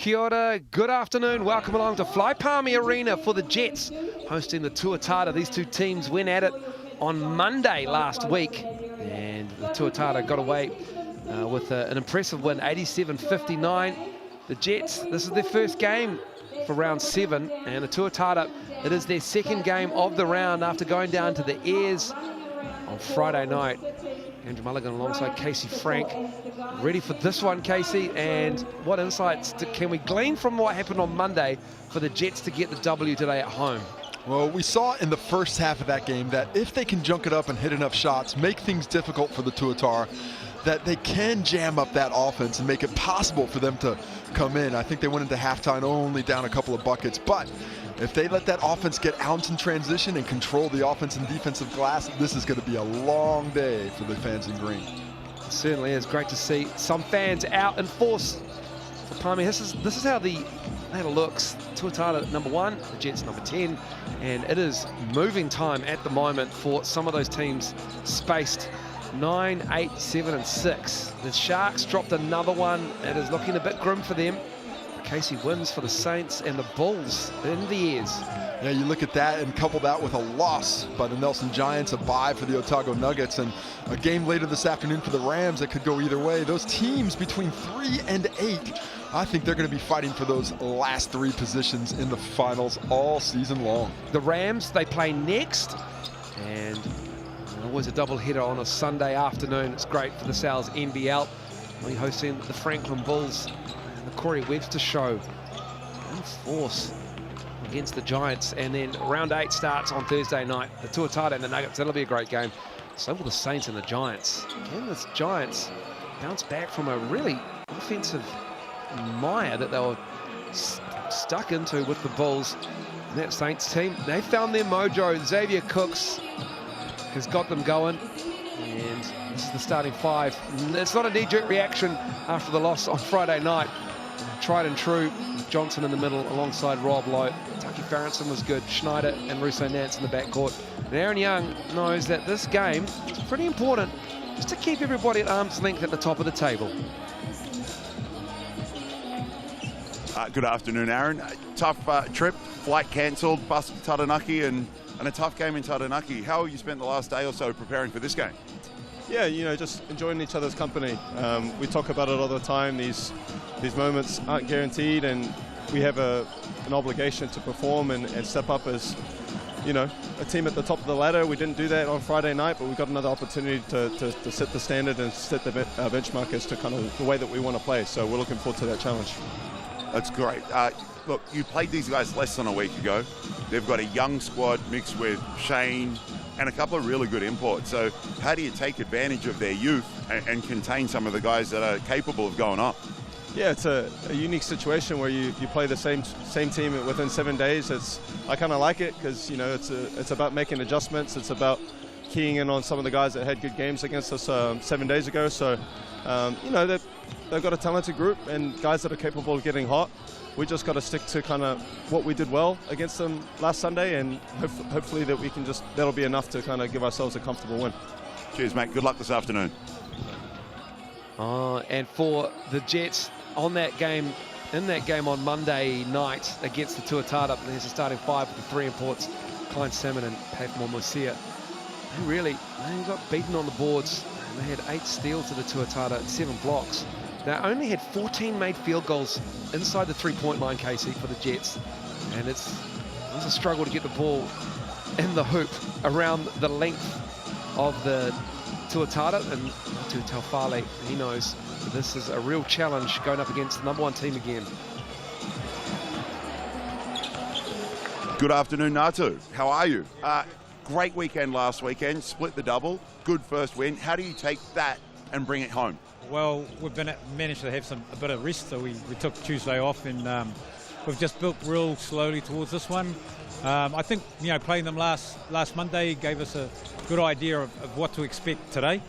Kia ora, good afternoon. Welcome along to Fly Palmy Arena for the Jets, hosting the Tuatara. These two teams went at it on Monday last week, and the Tuatara got away with an impressive win, 87-59. The Jets, this is their first game for round 7, and the Tuatara, it is their second game of the round after going down to the Airs on Friday night. Andrew Mulligan alongside Casey Frank. Ready for this one, Casey, and what insights can we glean from what happened on Monday for the Jets to get the W today at home? Well, we saw in the first half of that game that if they can junk it up and hit enough shots, make things difficult for the Tuatara, that they can jam up that offense and make it possible for them to come in. I think they went into halftime only down a couple of buckets, but if they let that offense get out in transition and control the offense and defensive glass, this is going to be a long day for the fans in green. It certainly is. Great to see some fans out in force for Palmy. This is how the ladder looks. Tuatara number 1, the Jets number 10, and it is moving time at the moment for some of those teams spaced 9, 8, 7, and 6. The Sharks dropped another one. It is looking a bit grim for them. Casey wins for the Saints and the Bulls in the Airs. Yeah, you look at that and couple that with a loss by the Nelson Giants, a bye for the Otago Nuggets, and a game later this afternoon for the Rams that could go either way. Those teams between 3 and 8, I think they're going to be fighting for those last 3 positions in the finals all season long. The Rams, they play next, and always a double header on a Sunday afternoon. It's great for the Sal's NBL. We're hosting the Franklin Bulls. The Corey Webster show in force against the Giants, and then round 8 starts on Thursday night. The Tuatara and the Nuggets, that'll be a great game. So will the Saints and the Giants. Can the Giants bounce back from a really offensive mire that they were stuck into with the Bulls? And that Saints team, they found their mojo. Xavier Cooks has got them going, and this is the starting 5. It's not a knee-jerk reaction after the loss on Friday night. Tried and true, Johnson in the middle alongside Rob Lowe. Tucky Farrington was good, Schneider and Russo Nance in the backcourt. And Aaron Young knows that this game is pretty important just to keep everybody at arm's length at the top of the table. Good afternoon, Aaron. Tough trip, flight cancelled, bus to Taranaki, and a tough game in Taranaki. How have you spent the last day or so preparing for this game? Yeah, you know, just enjoying each other's company. We talk about it all the time. These moments aren't guaranteed, and we have an obligation to perform and step up as, you know, a team at the top of the ladder. We didn't do that on Friday night, but we've got another opportunity to set the standard and set the benchmark as to kind of the way that we want to play. So we're looking forward to that challenge. That's great. Look, you played these guys less than a week ago. They've got a young squad mixed with Shane and a couple of really good imports. So how do you take advantage of their youth and contain some of the guys that are capable of going up? Yeah, it's a unique situation where you play the same team within 7 days. I kind of like it because, you know, it's about making adjustments. It's about keying in on some of the guys that had good games against us 7 days ago. So, you know, they've got a talented group and guys that are capable of getting hot. We just got to stick to kind of what we did well against them last Sunday, and hopefully that we can that'll be enough to kind of give ourselves a comfortable win. Cheers, mate. Good luck this afternoon. And for the Jets in that game on Monday night against the Tuatara, there's a starting 5 with the 3 imports, Klein Salmon and Pafmore Mosia. They got beaten on the boards, and they had 8 steals to the Tuatara and 7 blocks. They only had 14 made field goals inside the 3-point line, Casey, for the Jets. And it was a struggle to get the ball in the hoop around the length of the Tuatara. And to Taufale, he knows this is a real challenge going up against the number 1 team again. Good afternoon, Natu. How are you? Great weekend last weekend, split the double, good first win. How do you take that and bring it home? Well, we've managed to have a bit of rest, so we took Tuesday off, and we've just built real slowly towards this one. I think, you know, playing them last Monday gave us a good idea of what to expect today.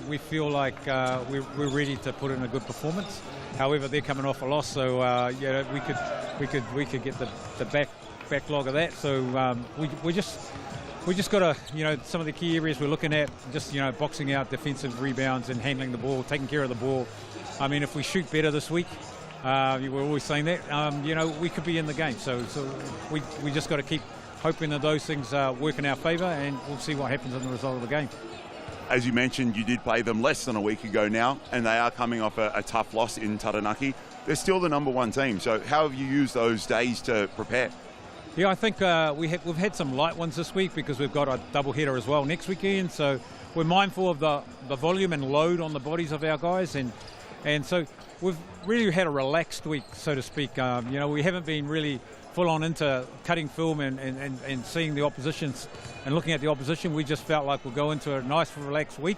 We feel like we're ready to put in a good performance. However, they're coming off a loss, so yeah, we could get the backlog of that. So we just got to, you know, some of the key areas we're looking at, just, you know, boxing out defensive rebounds and handling the ball, taking care of the ball. I mean, if we shoot better this week, We're always saying that. You know, we could be in the game. So we just got to keep hoping that those things work in our favour, and we'll see what happens in the result of the game. As you mentioned, you did play them less than a week ago now, and they are coming off a tough loss in Taranaki. They're still the #1 team. So how have you used those days to prepare? Yeah, I think we've had some light ones this week because we've got a double header as well next weekend. So we're mindful of the volume and load on the bodies of our guys, and so we've really had a relaxed week, so to speak. You know, we haven't been really full on into cutting film and seeing the oppositions and looking at the opposition. We just felt like we'll go into a nice relaxed week,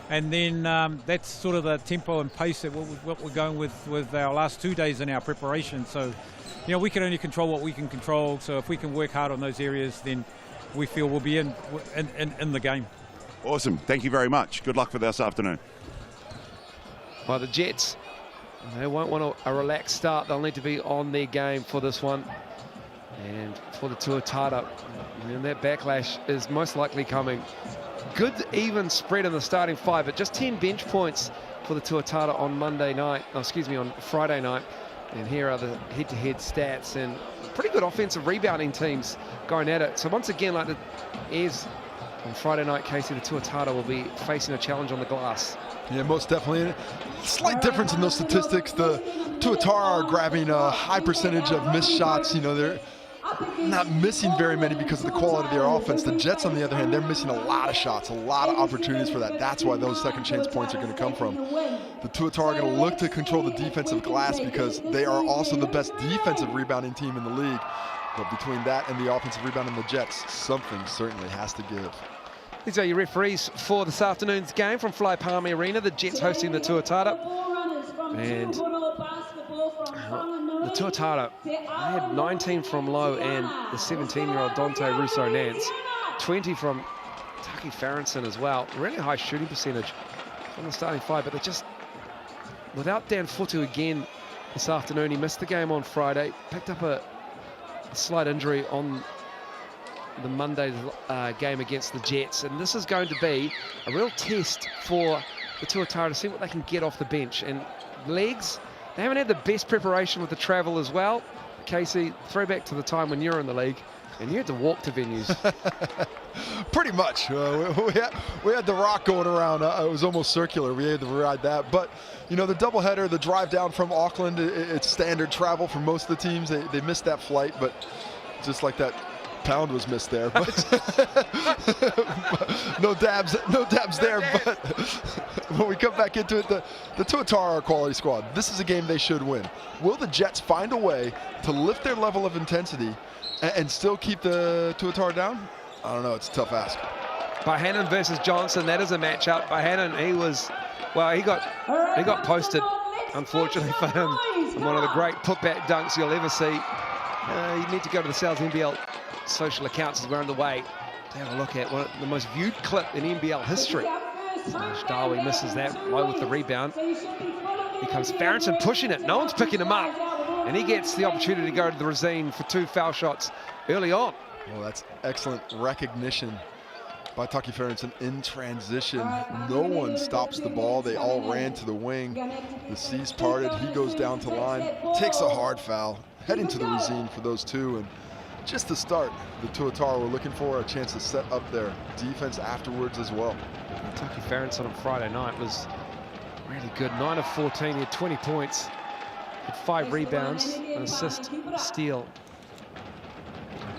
and then that's sort of the tempo and pace that what we're going with our last 2 days in our preparation. So, you know, we can only control what we can control. So if we can work hard on those areas, then we feel we'll be in the game. Awesome. Thank you very much. Good luck for this afternoon. By the Jets, they won't want a relaxed start. They'll need to be on their game for this one. And for the Tuatara, and that backlash is most likely coming. Good even spread in the starting five, but just 10 bench points for the Tuatara on on Friday night. And here are the head-to-head stats, and pretty good offensive rebounding teams going at it. So once again, like the Airs on Friday night, Casey, the Tuatara will be facing a challenge on the glass. Yeah, most definitely. Slight difference in those statistics. The Tuatara are grabbing a high percentage of missed shots. You know, they're not missing very many because of the quality of their offense. The Jets, on the other hand, they're missing a lot of shots, a lot of opportunities for that. That's why those second chance points are going to come from. The Tuatara are going to look to control the defensive glass because they are also the best defensive rebounding team in the league. But between that and the offensive rebound in the Jets, something certainly has to give. These are your referees for this afternoon's game from Fly Palm Arena. The Jets hosting the Tuatara. And the Tuatara had 19 from low, and the 17-year-old Dante Russo-Nance, 20 from Taki Farrinson as well. Really high shooting percentage from the starting five, but they're just without Dan Futu again this afternoon. He missed the game on Friday, picked up a slight injury on the Monday game against the Jets, and this is going to be a real test for the Tuatara to see what they can get off the bench. And legs, they haven't had the best preparation with the travel as well. Casey, throwback to the time when you were in the league and you had to walk to venues. Pretty much. We had the rock going around. It was almost circular. We had to ride that. But, you know, the doubleheader, the drive down from Auckland, it's standard travel for most of the teams. They missed that flight, but just like that pound was missed there. But no dabs there. But when we come back into it, the Tuatara are a quality squad. This is a game they should win. Will the Jets find a way to lift their level of intensity and still keep the Tuatara down? I don't know. It's a tough ask. Bahanan versus Johnson, that is a matchup. Bahanan, he got posted, unfortunately for him. One of the great putback dunks you'll ever see. You need to go to the NZNBL social accounts as we're underway to have a look at one of the most viewed clip in NBL history. Darby misses that low with the rebound. Here comes Farrinson pushing it. No one's picking him up. And he gets the opportunity to go to the Rosine for 2 foul shots early on. Well, that's excellent recognition by Taki Farrinson in transition. No one stops the ball. They all ran to the wing. The C's parted. He goes down to line, takes a hard foul, heading to the Rosine for those 2. And just to start, the Tuatara were looking for a chance to set up their defense afterwards as well. Taki Farrinson on Friday night was really good. 9 of 14, he had 20 points, had 5 rebounds, an assist, steal,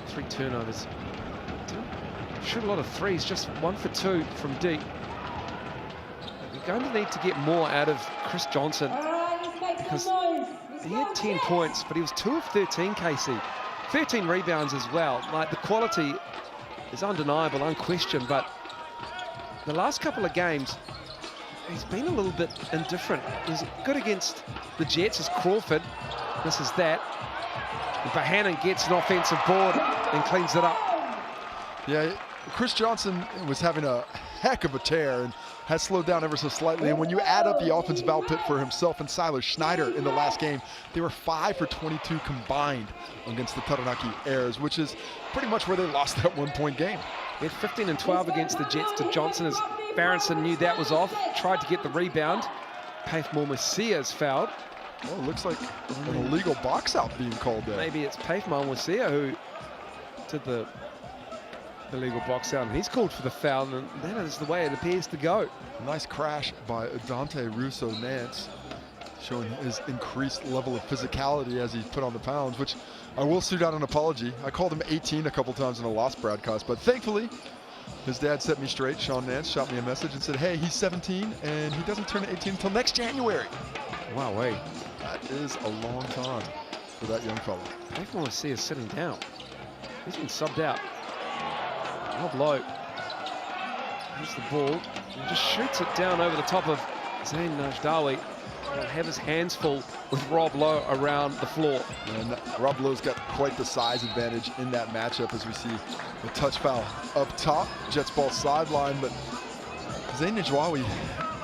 3 turnovers. Shoot a lot of threes, just 1 for 2 from deep. We're going to need to get more out of Chris Johnson because he had 10 points, but he was 2 of 13, Casey. 13 rebounds as well. Like, the quality is undeniable, unquestioned, but the last couple of games, he's been a little bit indifferent. He's good against the Jets as Crawford misses that. And Bahanan gets an offensive board and cleans it up. Yeah, Chris Johnson was having a heck of a tear and has slowed down ever so slightly. And when you add up the offensive output for himself and Siler Schneider in the last game, they were 5 for 22 combined against the Taranaki Airs, which is pretty much where they lost that 1-point game. He had 15 and 12 against the Jets to Johnson as Farrinson knew that was off, tried to get the rebound. Paithmore Messias fouled. Well, it looks like an illegal box out being called there. Maybe it's Manawatu who did the illegal box out, and he's called for the foul, and that is the way it appears to go. Nice crash by Dante Russo-Nance, showing his increased level of physicality as he put on the pounds, which I will suit out an apology. I called him 18 a couple times in a lost broadcast, but thankfully, his dad set me straight. Sean Nance shot me a message and said, hey, he's 17 and he doesn't turn 18 until next January. Wow, wait. That is a long time for that young fella. Manawatu is sitting down. He's been subbed out. Rob Lowe has the ball and just shoots it down over the top of Zain Najdawi. He'll have his hands full with Rob Lowe around the floor. And Rob Lowe's got quite the size advantage in that matchup as we see the touch foul up top. Jets ball sideline, but Zain Najdawi,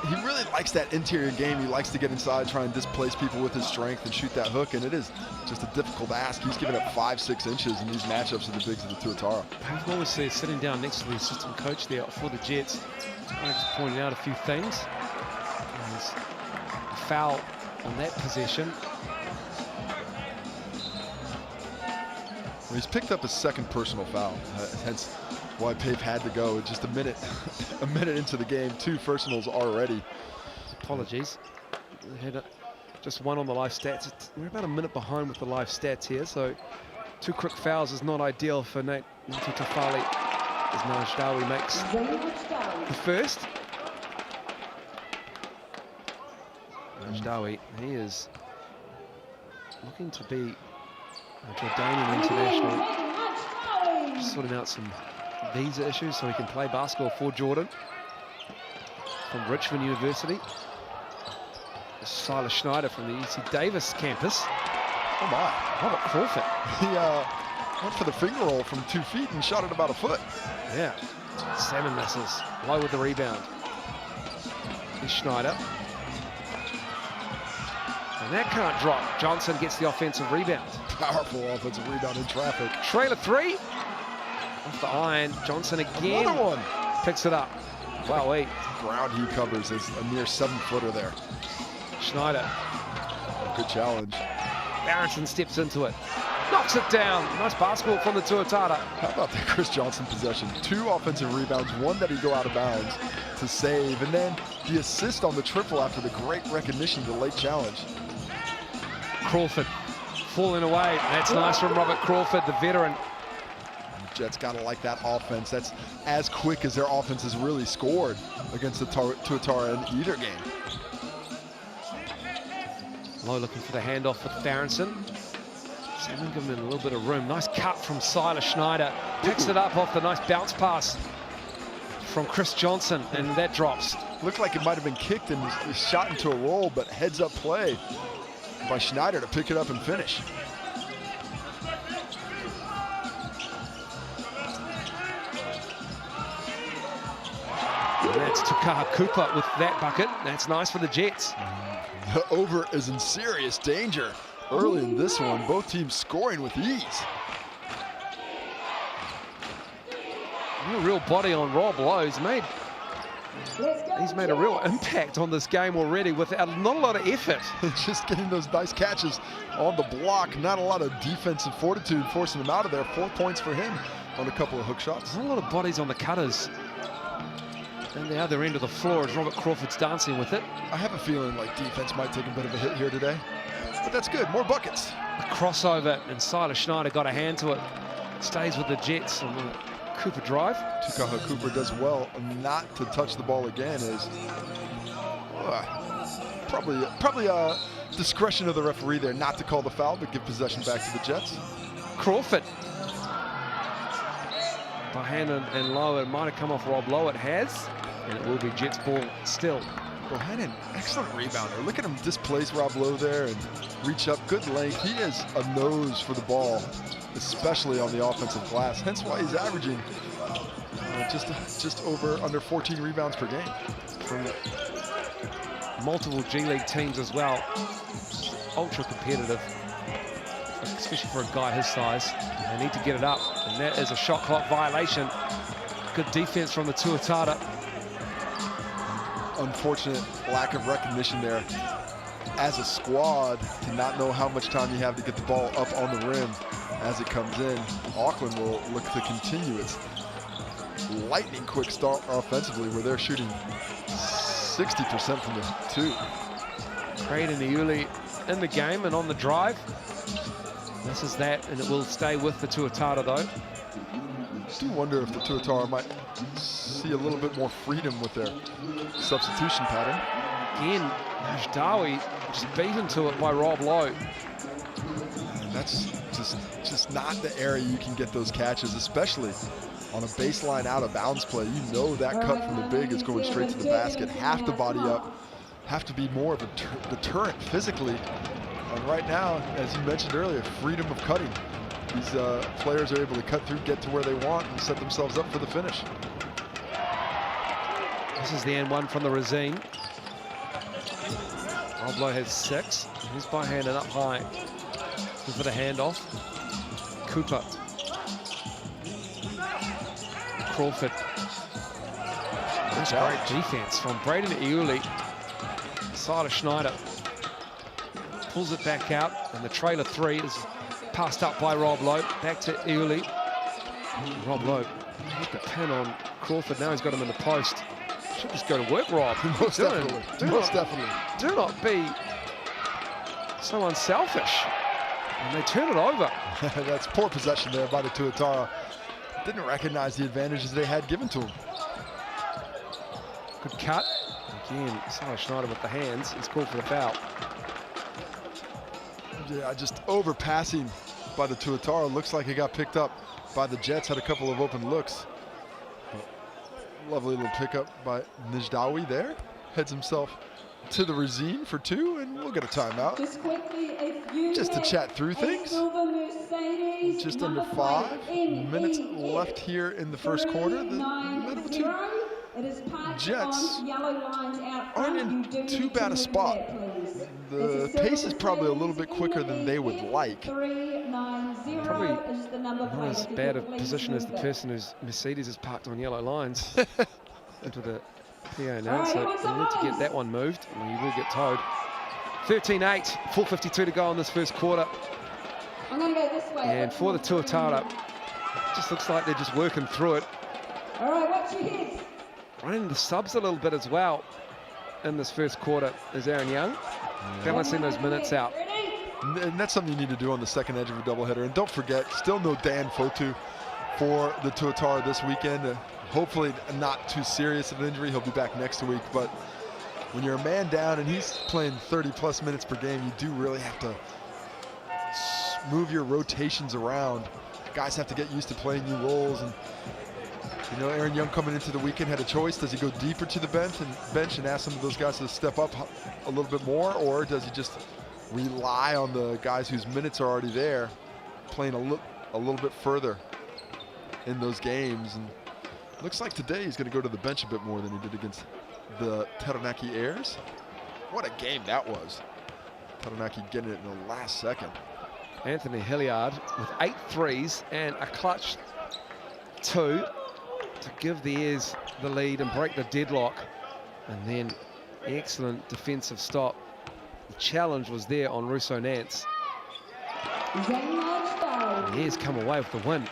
he really likes that interior game. He likes to get inside, try and displace people with his strength and shoot that hook, and it is just a difficult ask. He's giving up 5-6 inches in these matchups with the bigs of the Tuatara. Manawatu is sitting down next to the assistant coach there for the Jets. I just pointed out a few things. There's a foul on that possession. Well, he's picked up his second personal foul, hence why Pave had to go. Just a minute into the game, 2 personals already. Apologies. We had just one on the live stats. We're about a minute behind with the live stats here, so 2 quick fouls is not ideal for Nate Tafali as Najdawi makes the first. Najdawi, he is looking to be a Jordanian international, just sorting out some visa issues so he can play basketball for Jordan from Richmond University. Silas Schneider from the UC Davis campus. Oh my, Robert Crawford. He went for the finger roll from 2 feet and shot it about a foot. Yeah, 7 misses. Low with the rebound. Here's Schneider. And that can't drop. Johnson gets the offensive rebound. Powerful offensive rebound in traffic. Trailer 3. Off the iron. Johnson again. Another one. Picks it up. Wow, wait. Ground he covers is a near 7-footer there. Schneider. Good challenge. Barrington steps into it. Knocks it down. Nice basketball from the Tuatara. How about that Chris Johnson possession? 2 offensive rebounds, 1 that he go out of bounds to save, and then the assist on the triple after the great recognition of the late challenge. Crawford falling away. That's nice from Robert Crawford, the veteran. Jets gotta like that offense. That's as quick as their offense has really scored against the Tuatara in either game. Lowe looking for the handoff with Barrington. Salmon giving him a little bit of room. Nice cut from Silas Schneider. Picks it up off the nice bounce pass from Chris Johnson, and that drops. Looked like it might have been kicked and shot into a roll, but heads up play by Schneider to pick it up and finish. And that's Tukaha Cooper with that bucket. That's nice for the Jets. The over is in serious danger early in this one. Both teams scoring with ease. No real body on Rob Lowe. He's made a real impact on this game already without not a lot of effort. Just getting those nice catches on the block. Not a lot of defensive fortitude forcing him out of there. 4 points for him on a couple of hook shots. Not a lot of bodies on the cutters. And the other end of the floor as Robert Crawford's dancing with it. I have a feeling like defense might take a bit of a hit here today, but that's good. More buckets. A crossover, and Silas Schneider got a hand to it. Stays with the Jets on the Cooper drive. Tukaha Cooper does well not to touch the ball again. Is probably a discretion of the referee there not to call the foul, but give possession back to the Jets. Crawford. By hand and Lowe, it might have come off Rob Lowe. It has, and it will be Jets ball still. Bohannon, excellent rebounder. Look at him displace Rob Lowe there and reach up. Good length. He has a nose for the ball, especially on the offensive glass. Hence why he's averaging just under 14 rebounds per game. From multiple G League teams as well. Ultra competitive, especially for a guy his size. They need to get it up, and that is a shot clock violation. Good defense from the Tuatara. Unfortunate lack of recognition there as a squad to not know how much time you have to get the ball up on the rim as it comes in. Auckland will look to continue its lightning quick start offensively, where they're shooting 60% from the two. Braden Iuli in the game and on the drive. This is that, and it will stay with the Tuatara though. I do wonder if the Tuatara might see a little bit more freedom with their substitution pattern. Again, Najdawi just beaten to it by Rob Lowe. And that's just not the area you can get those catches, especially on a baseline out of bounds play. You know that cut from the big is going straight to the basket. Have to body up, have to be more of a deterrent physically. And right now, as you mentioned earlier, freedom of cutting. These players are able to cut through, get to where they want, and set themselves up for the finish. This is the N1 from the Razine. Rob Lowe has 6. He's by hand and up high. Good for the handoff. Cooper. Crawford. That's great defense from Braden Iuli. Side of Schneider. Pulls it back out, and the trailer 3 is passed up by Rob Lowe. Back to Iuli. Rob Lowe hit the pin on Crawford. Now he's got him in the post. Should just go to work, Rob. Most definitely. Most definitely. Do not be so unselfish. And they turn it over. That's poor possession there by the Tuatara. Didn't recognize the advantages they had given to him. Good cut. Again, Sarah Schneider with the hands. He's called for the foul. Yeah, just overpassing by the Tuatara. Looks like he got picked up by the Jets. Had a couple of open looks. Lovely little pickup by Najdawi there. Heads himself to the Razine for 2, and we'll get a timeout. Just to chat through things. Just under 5 minutes left here in the first quarter. The Manawatu Jets aren't in too bad a spot. The pace is probably a little bit quicker than they would like. Probably not as bad a position as the person whose Mercedes is parked on yellow lines into the PA announcer. We'll need to get that one moved, and he will get towed. 13-8, 4:52 to go in this first quarter. And for the Tuatara, it just looks like they're just working through it. All right, watch your heads. Running the subs a little bit as well in this first quarter is Aaron Young. Balancing those minutes out. And that's something you need to do on the second edge of a doubleheader. And don't forget, still no Dan Fotu for the Tuatara this weekend. Hopefully not too serious of an injury. He'll be back next week. But when you're a man down and he's playing 30-plus minutes per game, you do really have to move your rotations around. Guys have to get used to playing new roles. And you know, Aaron Young coming into the weekend had a choice. Does he go deeper to the bench and ask some of those guys to step up a little bit more, or does he just rely on the guys whose minutes are already there, playing a little bit further in those games? And looks like today he's going to go to the bench a bit more than he did against the Taranaki Airs. What a game that was. Taranaki getting it in the last second. Anthony Hilliard with 8 threes and a clutch 2 to give the Airs the lead and break the deadlock. And then excellent defensive stop. The challenge was there on Russo Nance. The Airs come away with the win.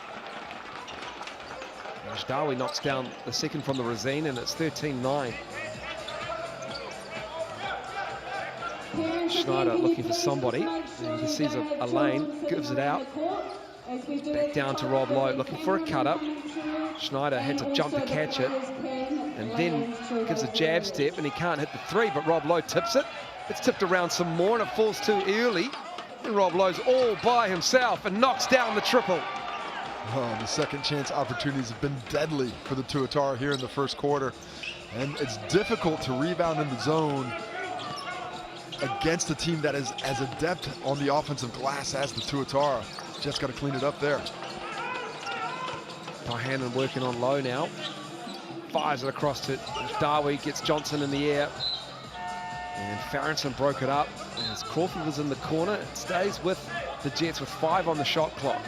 Najdawi knocks down the second from the Razine, and it's 13-9. Schneider looking for somebody, and he sees a lane, gives it out. Back down to Rob Lowe, looking for a cut-up. Schneider had to jump to catch it, and then gives a jab step, and he can't hit the 3, but Rob Lowe tips it. It's tipped around some more, and it falls too early. And Rob Lowe's all by himself and knocks down the triple. Oh, the second chance opportunities have been deadly for the Tuatara here in the first quarter. And it's difficult to rebound in the zone against a team that is as adept on the offensive glass as the Tuatara. Just got to clean it up there. Bohannon working on Lowe now. Fires it across to Darby, gets Johnson in the air. And Farrington broke it up as Crawford was in the corner. It stays with the Jets with 5 on the shot clock.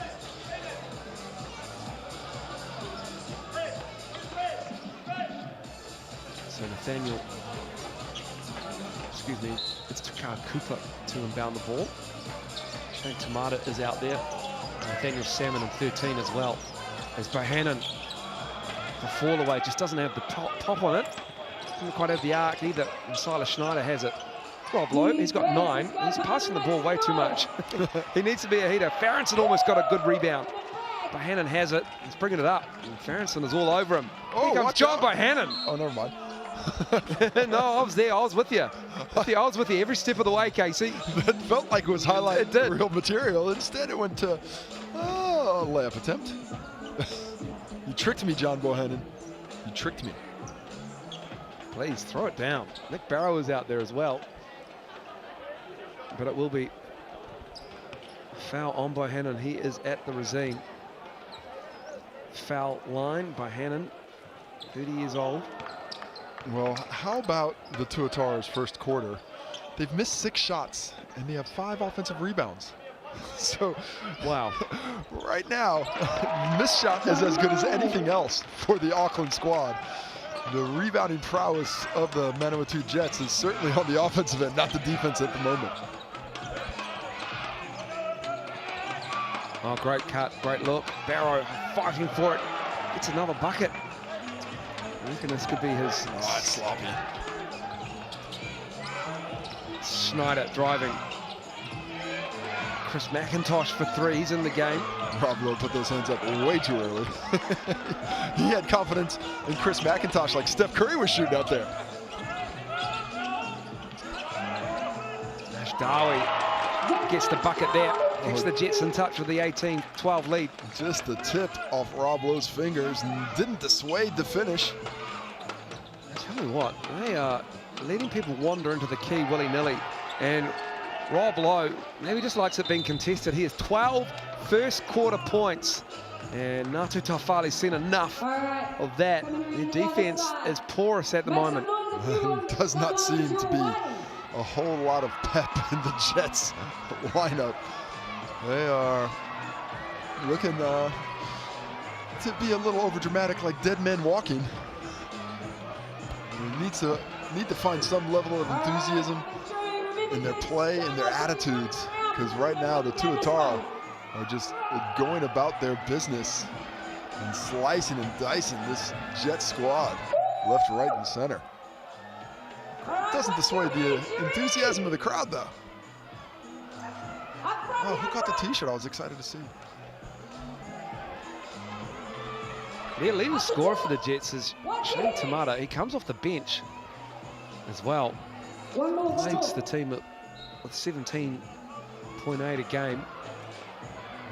So Nathaniel excuse me, it's Takar Cooper to inbound the ball. Shane Tamata is out there. Nathaniel Salmon in 13 as well. As Bohannon, the fall away, just doesn't have the pop on it. Doesn't quite have the arc either. And Silas Schneider has it. Rob Lowe, he's got 9. He's passing the ball way too much. He needs to be a heater. Farrington almost got a good rebound. Bohannon has it. He's bringing it up. And Farrington is all over him. Here comes John Bohannon. Oh, never mind. No, I was there. I was with you. I was with you every step of the way, Casey. That felt like it was highlighting real material. Instead, it went to a layup attempt. You tricked me, John Bohannon. You tricked me. Please, throw it down. Nick Barrow is out there as well. But it will be foul on Bohannon. He is at the Resine. Foul line, Bohannon, 30 years old. Well, how about the Tuatara's first quarter? They've missed 6 shots, and they have 5 offensive rebounds. So, wow. Right now, missed shot is as good as anything else for the Auckland squad. The rebounding prowess of the Manawatu Jets is certainly on the offensive end, not the defense at the moment. Oh, great cut, great look. Barrow fighting for it. Gets another bucket. I reckon this could be his. Oh, it's sloppy. Schneider driving. Chris McIntosh for 3. He's in the game. Rob Lowe put those hands up way too early. He had confidence in Chris McIntosh like Steph Curry was shooting out there. Ashdawi gets the bucket there. Keeps the Jets in touch with the 18-12 lead. Just the tip off Rob Lowe's fingers and didn't dissuade the finish. I tell you what, they are letting people wander into the key willy-nilly. And Rob Lowe, maybe just likes it being contested. He has 12 first quarter points. And Ngātu Taufale's seen enough of that. Their defense is porous at the moment. Does not seem to be a whole lot of pep in the Jets lineup. They are looking to be a little overdramatic, like dead men walking. They need to find some level of enthusiasm in their play and their attitudes, because right now the Tuatara are just going about their business and slicing and dicing this Jet squad left, right, and center. Doesn't dissuade the enthusiasm of the crowd, though. Oh, who got the t-shirt? I was excited to see. The leading scorer for the Jets is Shane Tamata. He comes off the bench as well. Leads the team with 17.8 a game.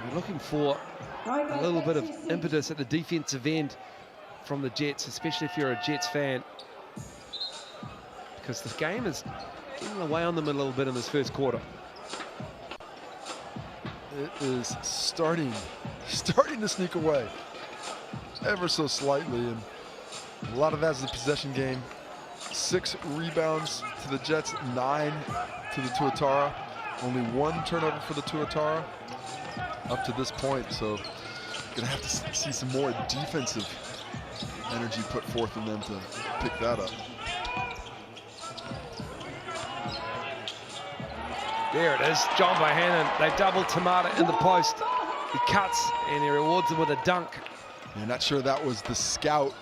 We're looking for a little bit of impetus at the defensive end from the Jets, especially if you're a Jets fan, because the game is getting away on them a little bit in this first quarter. It is starting to sneak away ever so slightly, and a lot of that is the possession game. 6 rebounds to the Jets, 9 to the Tuatara. Only 1 turnover for the Tuatara up to this point, so gonna have to see some more defensive energy put forth in them to pick that up. There it is, John Bohannon. They double Tamata in the post. He cuts and he rewards him with a dunk. You're not sure that was the scout.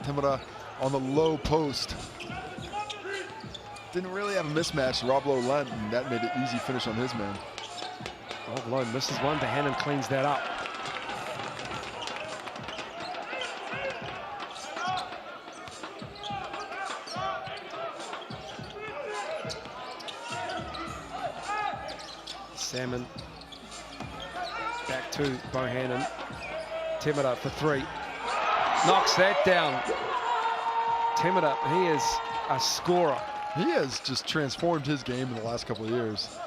Tamata on the low post. Didn't really have a mismatch. Rob Lowe lent, and that made an easy finish on his man. Rob Lowe misses one. Bohannon cleans that up. Salmon back to Bohannon. Tamata for 3. Knocks that down. Tamata, he is a scorer. He has just transformed his game in the last couple of years.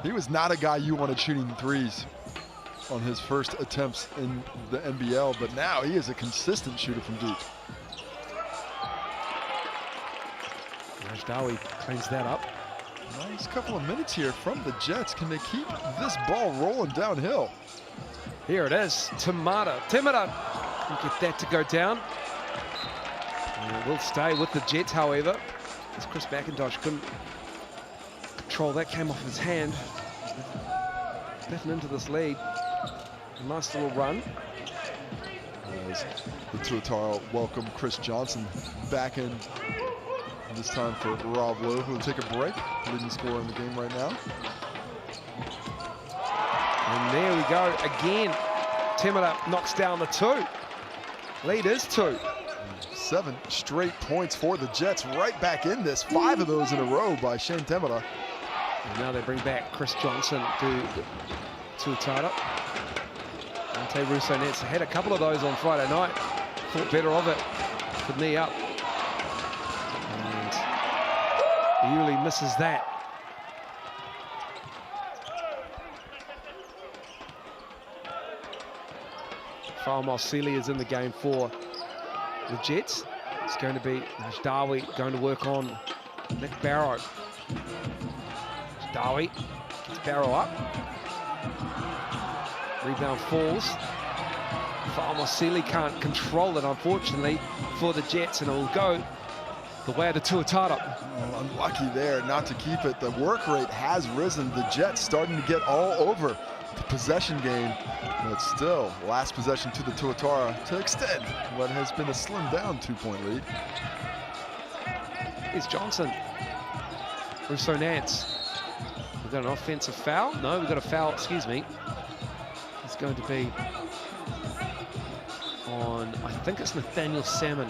He was not a guy you wanted shooting threes on his first attempts in the NBL, but now he is a consistent shooter from deep. Rajdawi cleans that up. Nice couple of minutes here from the Jets. Can they keep this ball rolling downhill? Here it is, Tamata. Tamata can get that to go down. And it will stay with the Jets, however, as Chris McIntosh couldn't control. That came off his hand. Bitten into this lead. Nice little run. As the Tuatara welcome Chris Johnson back in, this time for Rob Lowe, who will take a break, leading scorer in the game right now. And there we go again. Temera knocks down the 2. Lead is 2. 7 straight points for the Jets, right back in this. 5 of those in a row by Shane Temera. And now they bring back Chris Johnson to Tuatara. Ante Russo-Nets had a couple of those on Friday night. Thought better of it. Could knee up. And Yuli misses that. Farmos Sealy is in the game for the Jets. It's going to be Darby going to work on Nick Barrow. Darby gets Barrow up. Rebound falls. Farmos Sealy can't control it, unfortunately, for the Jets, and it will go the way of the Tuatara. Well, unlucky there not to keep it. The work rate has risen. The Jets starting to get all over the possession game, but still, last possession to the Tuatara to extend what has been a slim down 2-point lead. Here's Johnson. Russo-Nance. We've got an offensive foul. No, we've got a foul, excuse me. It's going to be on, I think it's Nathaniel Salmon,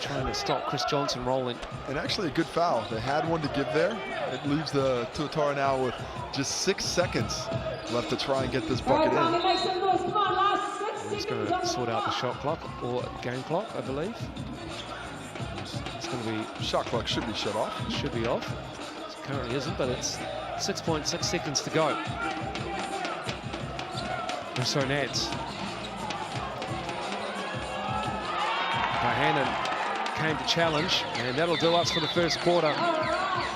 trying to stop Chris Johnson rolling. And actually a good foul. They had one to give there. It leaves the Tuatara now with just 6 seconds left to try and get this bucket in. We're just going to sort out the shot clock or game clock, I believe. It's going to be... Shot clock should be shut off. It should be off. It currently isn't, but it's 6.6 seconds to go. Russo-Nance. Bohannon came to challenge, and that'll do us for the first quarter.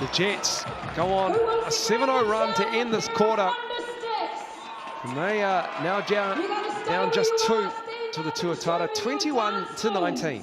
The Jets go on a 7-0 run to end this quarter. And they are now down just 2 to the Tuatara, 21-19.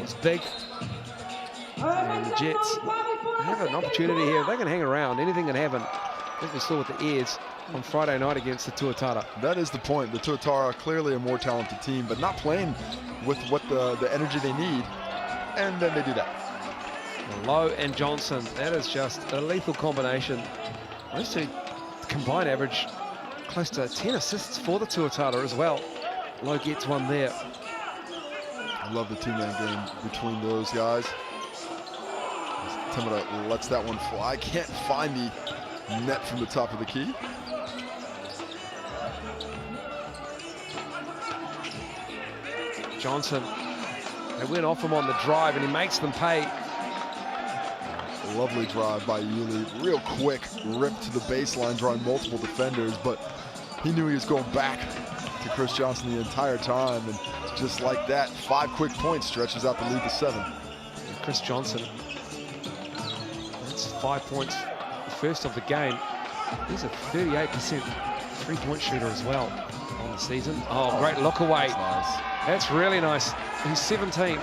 It's big. And the Jets have an opportunity here. If they can hang around, anything can happen. I think we saw with the Airs on Friday night against the Tuatara. That is the point. The Tuatara clearly a more talented team, but not playing with what the energy they need. And then they do that. Lowe and Johnson, that is just a lethal combination. Those two combined average close to 10 assists for the Tuatara as well. Lowe gets one there. I love the two-man game between those guys. Temera lets that one fly. Can't find the net from the top of the key. Johnson, they went off him on the drive and he makes them pay. Lovely drive by Yuli. Real quick rip to the baseline, drawing multiple defenders, but he knew he was going back to Chris Johnson the entire time, and just like that, 5 quick points stretches out the lead to 7. And Chris Johnson, that's 5 points, the first of the game. He's a 38% three-point shooter as well on the season. Oh, great look away. That's nice. That's really nice. He's 17,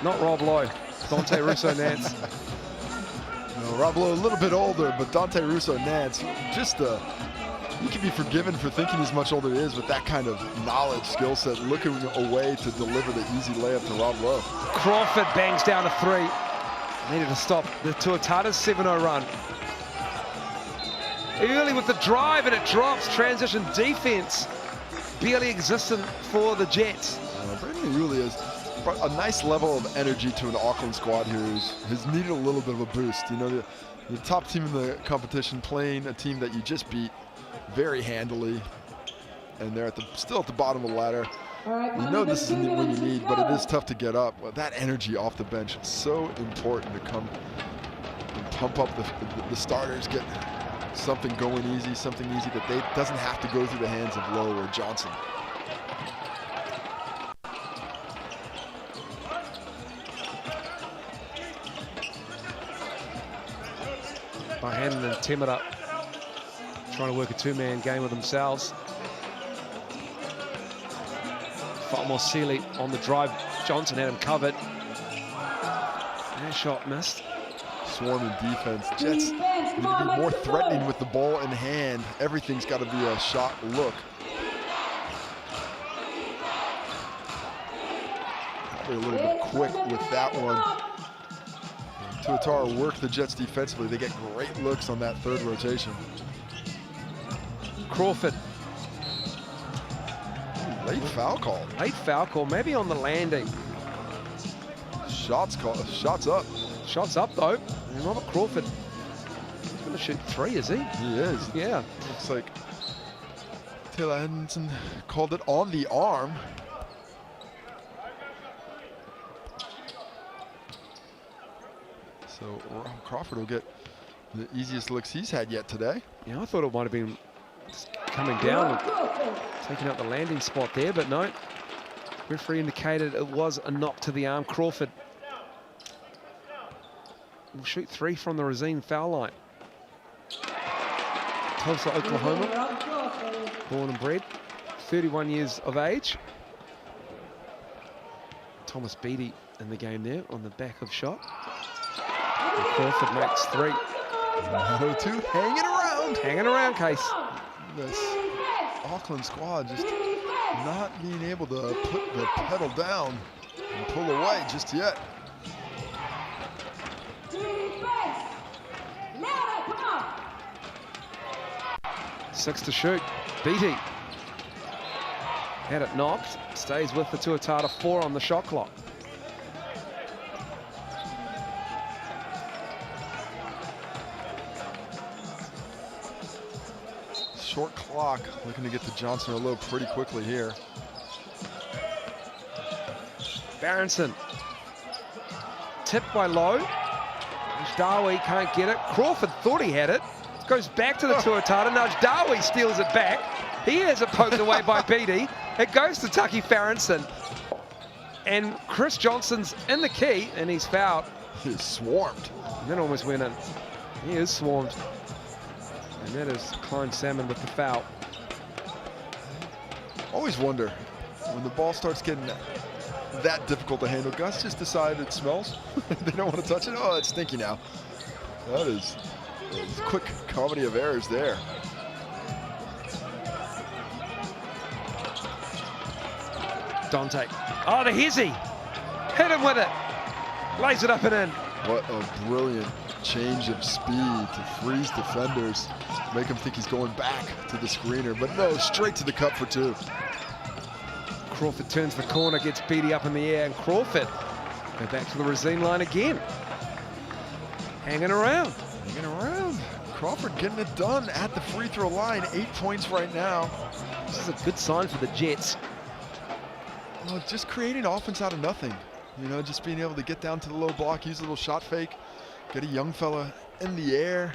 not Rob Lowe, Dante Russo-Nance. No, Rob Lowe a little bit older, but Dante Russo-Nance, just he can be forgiven for thinking he's much older than he is with that kind of knowledge, skill set, looking away to deliver the easy layup to Rob Lowe. Crawford bangs down a 3. Needed to stop the Tuatara's 7-0 run. Early with the drive and it drops. Transition defense barely existent for the Jets. Brandon Yuli has brought a nice level of energy to an Auckland squad here who's needed a little bit of a boost. You know, the top team in the competition playing a team that you just beat very handily, and they're still at the bottom of the ladder. You know this isn't when you need, but it is tough to get up. Well, that energy off the bench is so important to come and pump up the starters, get something going easy, something easy that doesn't have to go through the hands of Lowe or Johnson. Bohannon and Temera trying to work a 2-man game with themselves. Faamosili on the drive. Johnson had him covered. That shot missed. Swarming defense. Jets need to be more threatening with the ball in hand. Everything's got to be a shot look. Probably a little bit quick with that one. Tuatara work the Jets defensively. They get great looks on that third rotation. Crawford. Late foul call. Late foul call, maybe on the landing. Shots call. Shots up. Shots up though. And Robert Crawford, he's going to shoot 3, is he? He is. Yeah. Looks like Taylor Henderson called it on the arm. So Crawford will get the easiest looks he's had yet today. Yeah, I thought it might have been coming down and taking out the landing spot there, but no. Referee indicated it was a knock to the arm. Crawford will shoot 3 from the Rosine foul line. Tulsa, Oklahoma, born and bred, 31 years of age. Thomas Beattie in the game there on the back of shot. And Crawford makes 3. Manawatu hanging around, Case. This Auckland squad just not being able to put the pedal down and pull away just yet. 6 to shoot. Beattie had it knocked. Stays with the Tuatara. 4 on the shot clock. Short clock, looking to get to Johnson or Lowe pretty quickly here. Berenson. Tipped by Lowe. Darwi can't get it. Crawford thought he had it. Goes back to the Tuatara. Now Darwi steals it back. He has it poked away by Beattie. It goes to Taki Farrenson. And Chris Johnson's in the key, and he's fouled. He's swarmed. And then almost went in. He is swarmed. And that is Klein Salmon with the foul. Always wonder, when the ball starts getting that difficult to handle, Gus just decide it smells. They don't want to touch it. Oh, it's stinky now. That is a quick comedy of errors there. Dante. Oh, the hezzy. Hit him with it. Lays it up and in. What a brilliant change of speed to freeze defenders. Make him think he's going back to the screener, but no, straight to the cup for 2. Crawford turns the corner, gets Beattie up in the air, and Crawford go back to the Rosine line again. Hanging around. Crawford getting it done at the free throw line. 8 points right now. This is a good sign for the Jets. Well, just creating offense out of nothing. You know, just being able to get down to the low block, use a little shot fake, get a young fella in the air,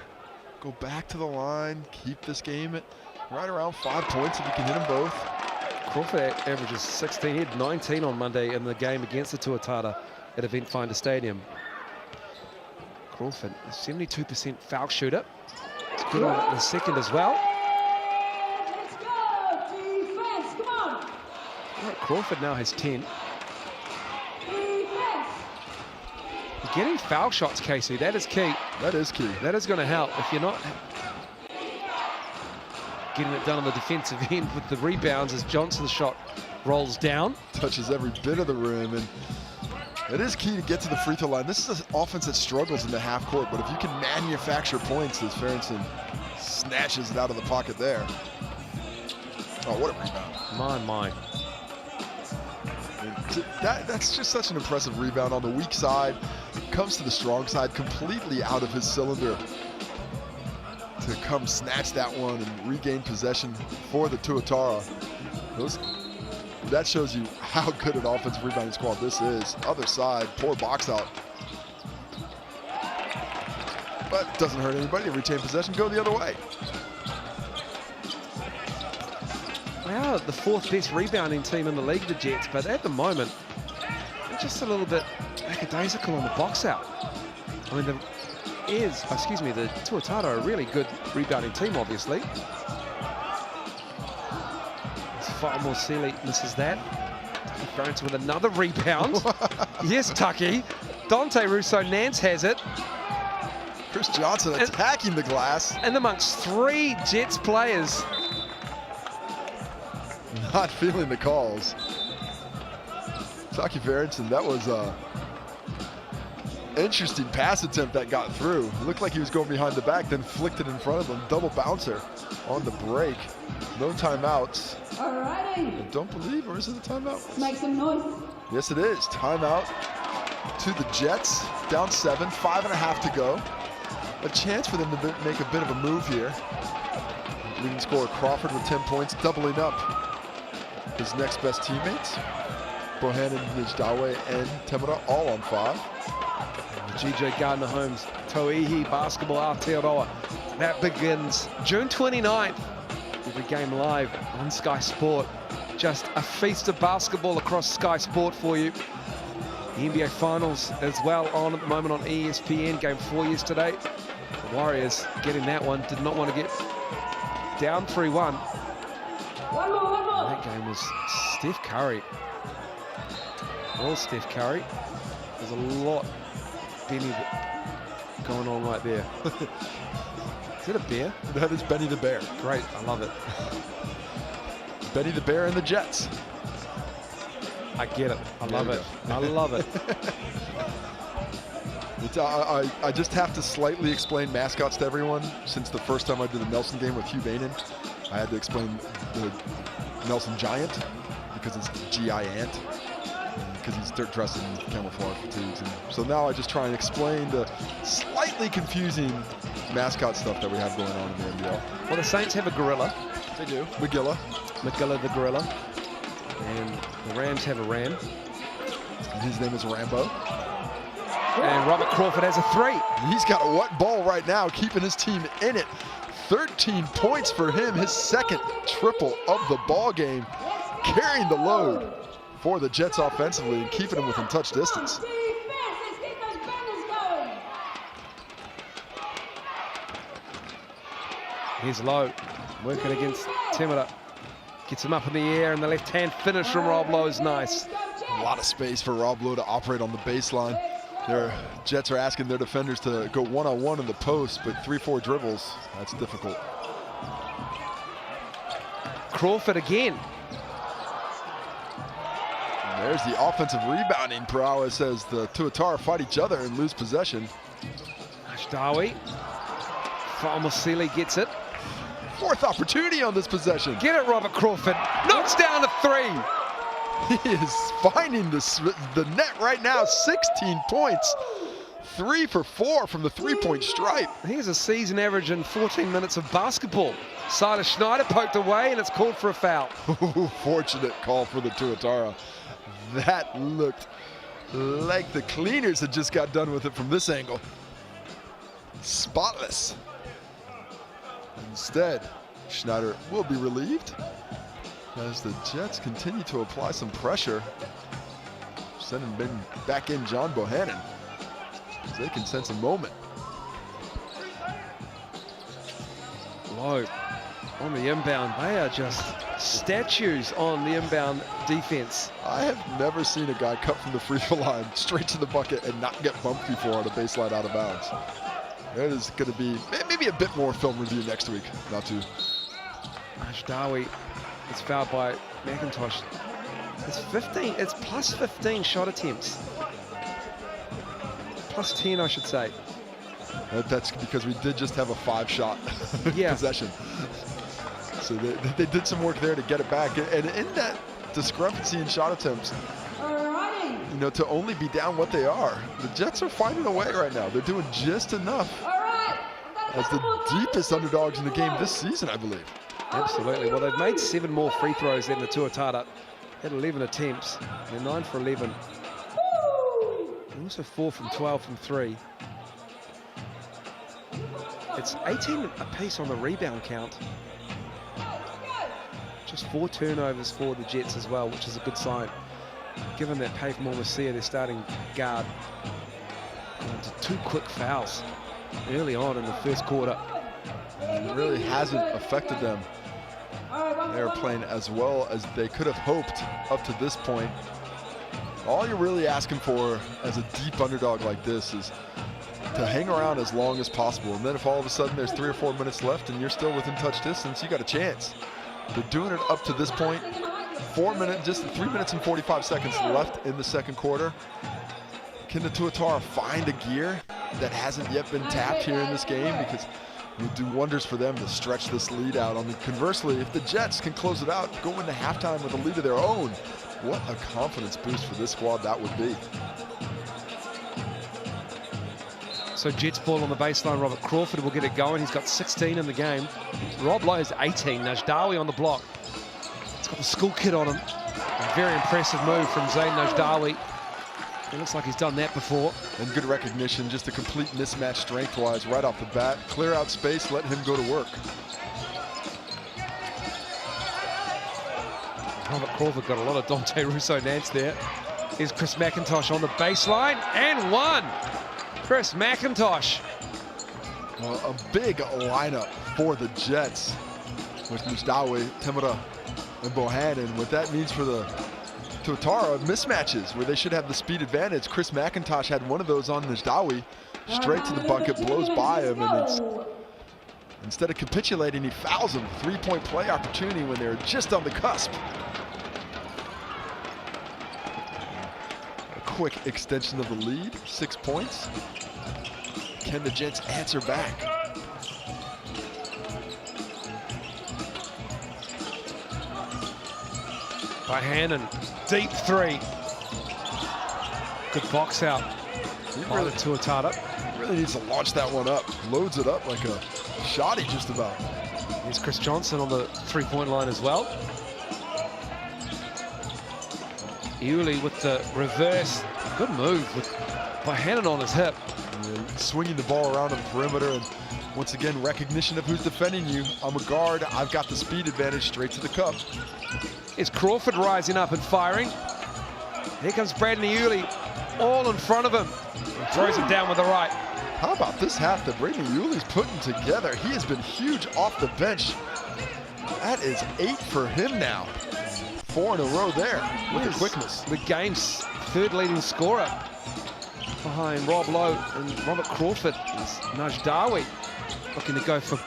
go back to the line, keep this game at right around 5 points if you can hit them both. Crawford averages 16. He had 19 on Monday in the game against the Tuatara at Event Finder Stadium. Crawford, a 72% foul shooter. It's good on the second as well. Let's go, defense, come on. Right, Crawford now has 10. Defense. You're getting foul shots, Casey. That is key. That is key. That is going to help. If you're not getting it done on the defensive end with the rebounds as Johnson's shot rolls down. Touches every bit of the rim, and it is key to get to the free throw line. This is an offense that struggles in the half court, but if you can manufacture points as Ferentsen snatches it out of the pocket there. Oh, what a rebound. My. That's just such an impressive rebound on the weak side. Comes to the strong side, completely out of his cylinder to come snatch that one and regain possession for the Tuatara. That shows you how good an offensive rebounding squad this is. Other side, poor box out. But doesn't hurt anybody. Retain possession, go the other way. Wow, the fourth best rebounding team in the league, the Jets, but at the moment, they're just a little bit lackadaisical on the box out. I mean, the Tuatara are a really good rebounding team, obviously. Sealy misses that. Ferentsen with another rebound. Yes, Tucky. Dante Russo-Nance has it. Chris Johnson attacking the glass. And amongst 3 Jets players. Not feeling the calls. Taki Ferentsen, that was a interesting pass attempt that got through. It looked like he was going behind the back, then flicked it in front of him. Double bouncer on the break. No timeouts. Alrighty. I don't believe, or is it a timeout? Make some noise. Yes, it is. Timeout to the Jets. Down 7, 5.5 to go. A chance for them to make a bit of a move here. Leading scorer Crawford with 10 points, doubling up his next best teammates. Bohannon, Nijdawe, and Temura all on 5. GJ Gardner-Holmes, Toihi Basketball Aotearoa. That begins June 29th. Every game live on Sky Sport. Just a feast of basketball across Sky Sport for you. The NBA Finals as well on at the moment on ESPN. Game 4 yesterday. The Warriors getting that one. Did not want to get down 3-1. One more. That game was Steph Curry. All Steph Curry. There's a lot Benny going on right there. Is it a bear? That is Benny the Bear. Great, I love it. Benny the Bear and the Jets. I get it. I love it. I love it. I just have to slightly explain mascots to everyone. Since the first time I did a Nelson game with Hugh Bainan, I had to explain the Nelson Giant because it's Giant. Because he's dressed in camouflage fatigues. And so now I just try and explain the slightly confusing mascot stuff that we have going on in the NBL. Well, the Saints have a gorilla. They do. McGilla the gorilla. And the Rams have a ram. And his name is Rambo. And Robert Crawford has a 3. He's got a wet ball right now, keeping his team in it. 13 points for him, his second triple of the ball game. Carrying the load for the Jets offensively and keeping them within touch distance. Defense, let's keep those bangers going. Here's Lowe, working against Temura. Gets him up in the air, and the left-hand finish from Rob Lowe is nice. A lot of space for Rob Lowe to operate on the baseline. Their Jets are asking their defenders to go one-on-one in the post, but 3-4 dribbles, that's difficult. Crawford again. And there's the offensive rebounding prowess as the Tuatara fight each other and lose possession. Ashdawi. Sealy gets it. Fourth opportunity on this possession. Get it, Robert Crawford. Knocks down a 3. He is finding the net right now. 16 points 3 for 4 from the three-point stripe. Here's a season average in 14 minutes of basketball. Silas Schneider poked away, and it's called for a foul. Fortunate call for the Tuatara. That looked like the cleaners had just got done with it from this angle. Spotless. Instead, Schneider will be relieved as the Jets continue to apply some pressure, sending back in John Bohannon as they can sense a moment. Low on the inbound. They are just statues on the inbound defense. I have never seen a guy cut from the free throw line straight to the bucket and not get bumped before on a baseline out of bounds. There is going to be maybe a bit more film review next week. Not too. Najdawi is fouled by McIntosh. It's 15. It's plus 15 shot attempts. Plus 10, I should say. That's because we did just have a 5-shot possession. So they did some work there to get it back. And in that discrepancy in shot attempts, you know, to only be down what they are, the Jets are finding a way right now. They're doing just enough as the deepest underdogs in the game this season, I believe. Absolutely. Well, they've made 7 more free throws than the Tuatara. Had 11 attempts. They're 9 for 11. And also 4 from 12 from 3. It's 18 apiece on the rebound count. Just 4 turnovers for the Jets as well, which is a good sign. Given that Paif Mormasia, their starting guard, into 2 quick fouls early on in the first quarter. And it really hasn't affected them. They're playing as well as they could have hoped up to this point. All you're really asking for as a deep underdog like this is to hang around as long as possible. And then if all of a sudden there's 3 or 4 minutes left and you're still within touch distance, you got a chance. They're doing it up to this point. 4 minutes, just 3 minutes and 45 seconds left in the second quarter. Can the Tuatara find a gear that hasn't yet been tapped here in this game? Because it would do wonders for them to stretch this lead out. I mean, conversely, if the Jets can close it out, go into halftime with a lead of their own, what a confidence boost for this squad that would be. So Jets ball on the baseline. Robert Crawford will get it going. He's got 16 in the game. Rob Lowe's 18. Najdawi on the block. He's got the school kit on him. A very impressive move from Zayn Najdawi. It looks like he's done that before. And good recognition, just a complete mismatch strength-wise right off the bat. Clear out space, let him go to work. Robert Crawford got a lot of Dante Russo-Nance there. Here's Chris McIntosh on the baseline, and one. Chris McIntosh. Well, a big lineup for the Jets with Najdawi, Temura, and Bohannon. What that means for the Tuatara, mismatches where they should have the speed advantage. Chris McIntosh had one of those on Najdawi, straight to the bucket, blows by him, and instead of capitulating, he fouls him. 3-point play opportunity when they're just on the cusp. A quick extension of the lead, 6 points. Can the Jets answer back? Bohannon, deep 3. Good box out by the Tuatara. Really needs to launch that one up. Loads it up like a shotty just about. Here's Chris Johnson on the 3-point line as well. Uli with the reverse. Good move with Bohannon on his hip. Swinging the ball around on the perimeter, and once again, recognition of who's defending you. I'm a guard, I've got the speed advantage, straight to the cup. Is Crawford rising up and firing? Here comes Bradley Uli, all in front of him. He throws it down with the right. How about this half that Bradley Uli's putting together? He has been huge off the bench. That is 8 for him now. 4 in a row there with the quickness. The game's third leading scorer behind Rob Lowe and Robert Crawford is Najdawi, looking to go for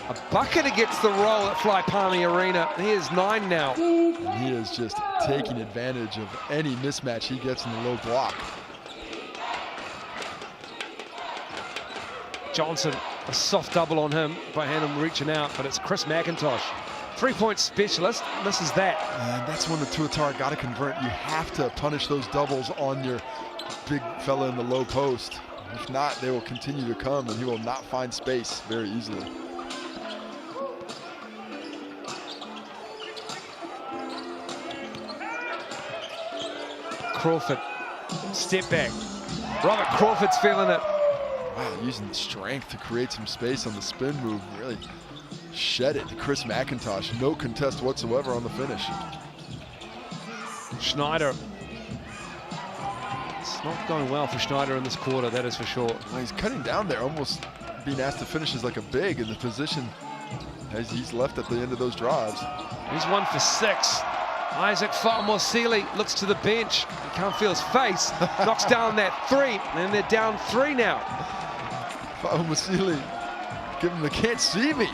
a bucket against the roll at Fly Palmy Arena. He is 9 now. And he is just taking advantage of any mismatch he gets in the low block. Johnson, a soft double on him. Bohannon reaching out, but it's Chris McIntosh. 3-point specialist, misses that. And that's when the Tuatara got to convert. You have to punish those doubles on your big fella in the low post. If not, they will continue to come, and he will not find space very easily. Crawford, step back. Robert Crawford's feeling it. Wow, using strength to create some space on the spin move. Really shed it to Chris McIntosh. No contest whatsoever on the finish. Schneider. It's not going well for Schneider in this quarter, that is for sure. Well, he's cutting down there, almost being asked to finish as like a big in the position as he's left at the end of those drives. He's 1 for 6. Isaac Fa'amo'Sili looks to the bench. He can't feel his face. Knocks down that 3, and they're down 3 now. Fa'amo'Sili, give him the can't see me.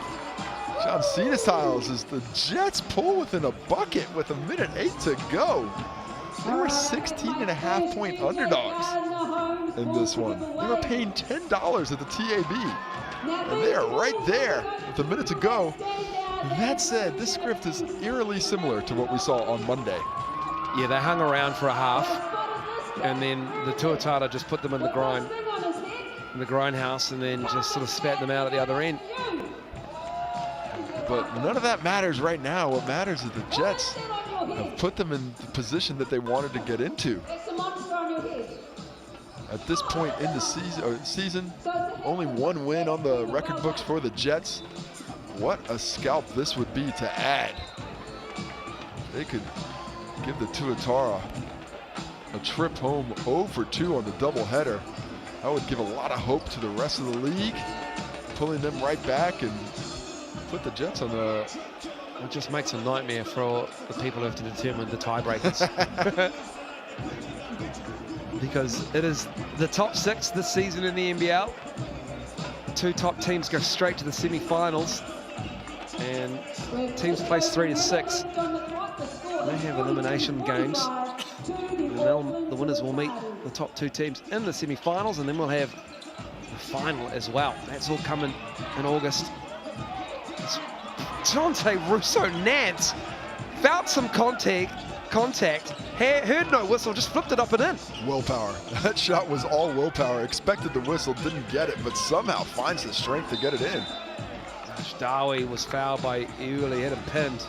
John Cena styles as the Jets pull within a bucket with 1:08 to go. They were 16.5-point underdogs in this one. They were paying $10 at the TAB. And they are right there with 1 minute to go. That said, this script is eerily similar to what we saw on Monday. Yeah, they hung around for a half, and then the Tuatara just put them in the grindhouse, and then just sort of spat them out at the other end. But none of that matters right now. What matters is the Jets have put them in the position that they wanted to get into. At this point in the season, only 1 win on the record books for the Jets. What a scalp this would be to add. They could give the Tuatara a trip home 0 for 2 on the doubleheader. That would give a lot of hope to the rest of the league, pulling them right back and put the Jets on the... It just makes a nightmare for the people who have to determine the tiebreakers. Because it is the top 6 this season in the NBL. The 2 top teams go straight to the semi-finals, and teams place 3 to 6. They have elimination games, and the winners will meet the top 2 teams in the semi-finals, and then we'll have the final as well. That's all coming in August. Dante Russo-Nance felt some contact, heard no whistle, just flipped it up and in. Willpower. That shot was all willpower. Expected the whistle, didn't get it, but somehow finds the strength to get it in. Dawi was fouled by Iuli, had him pinned.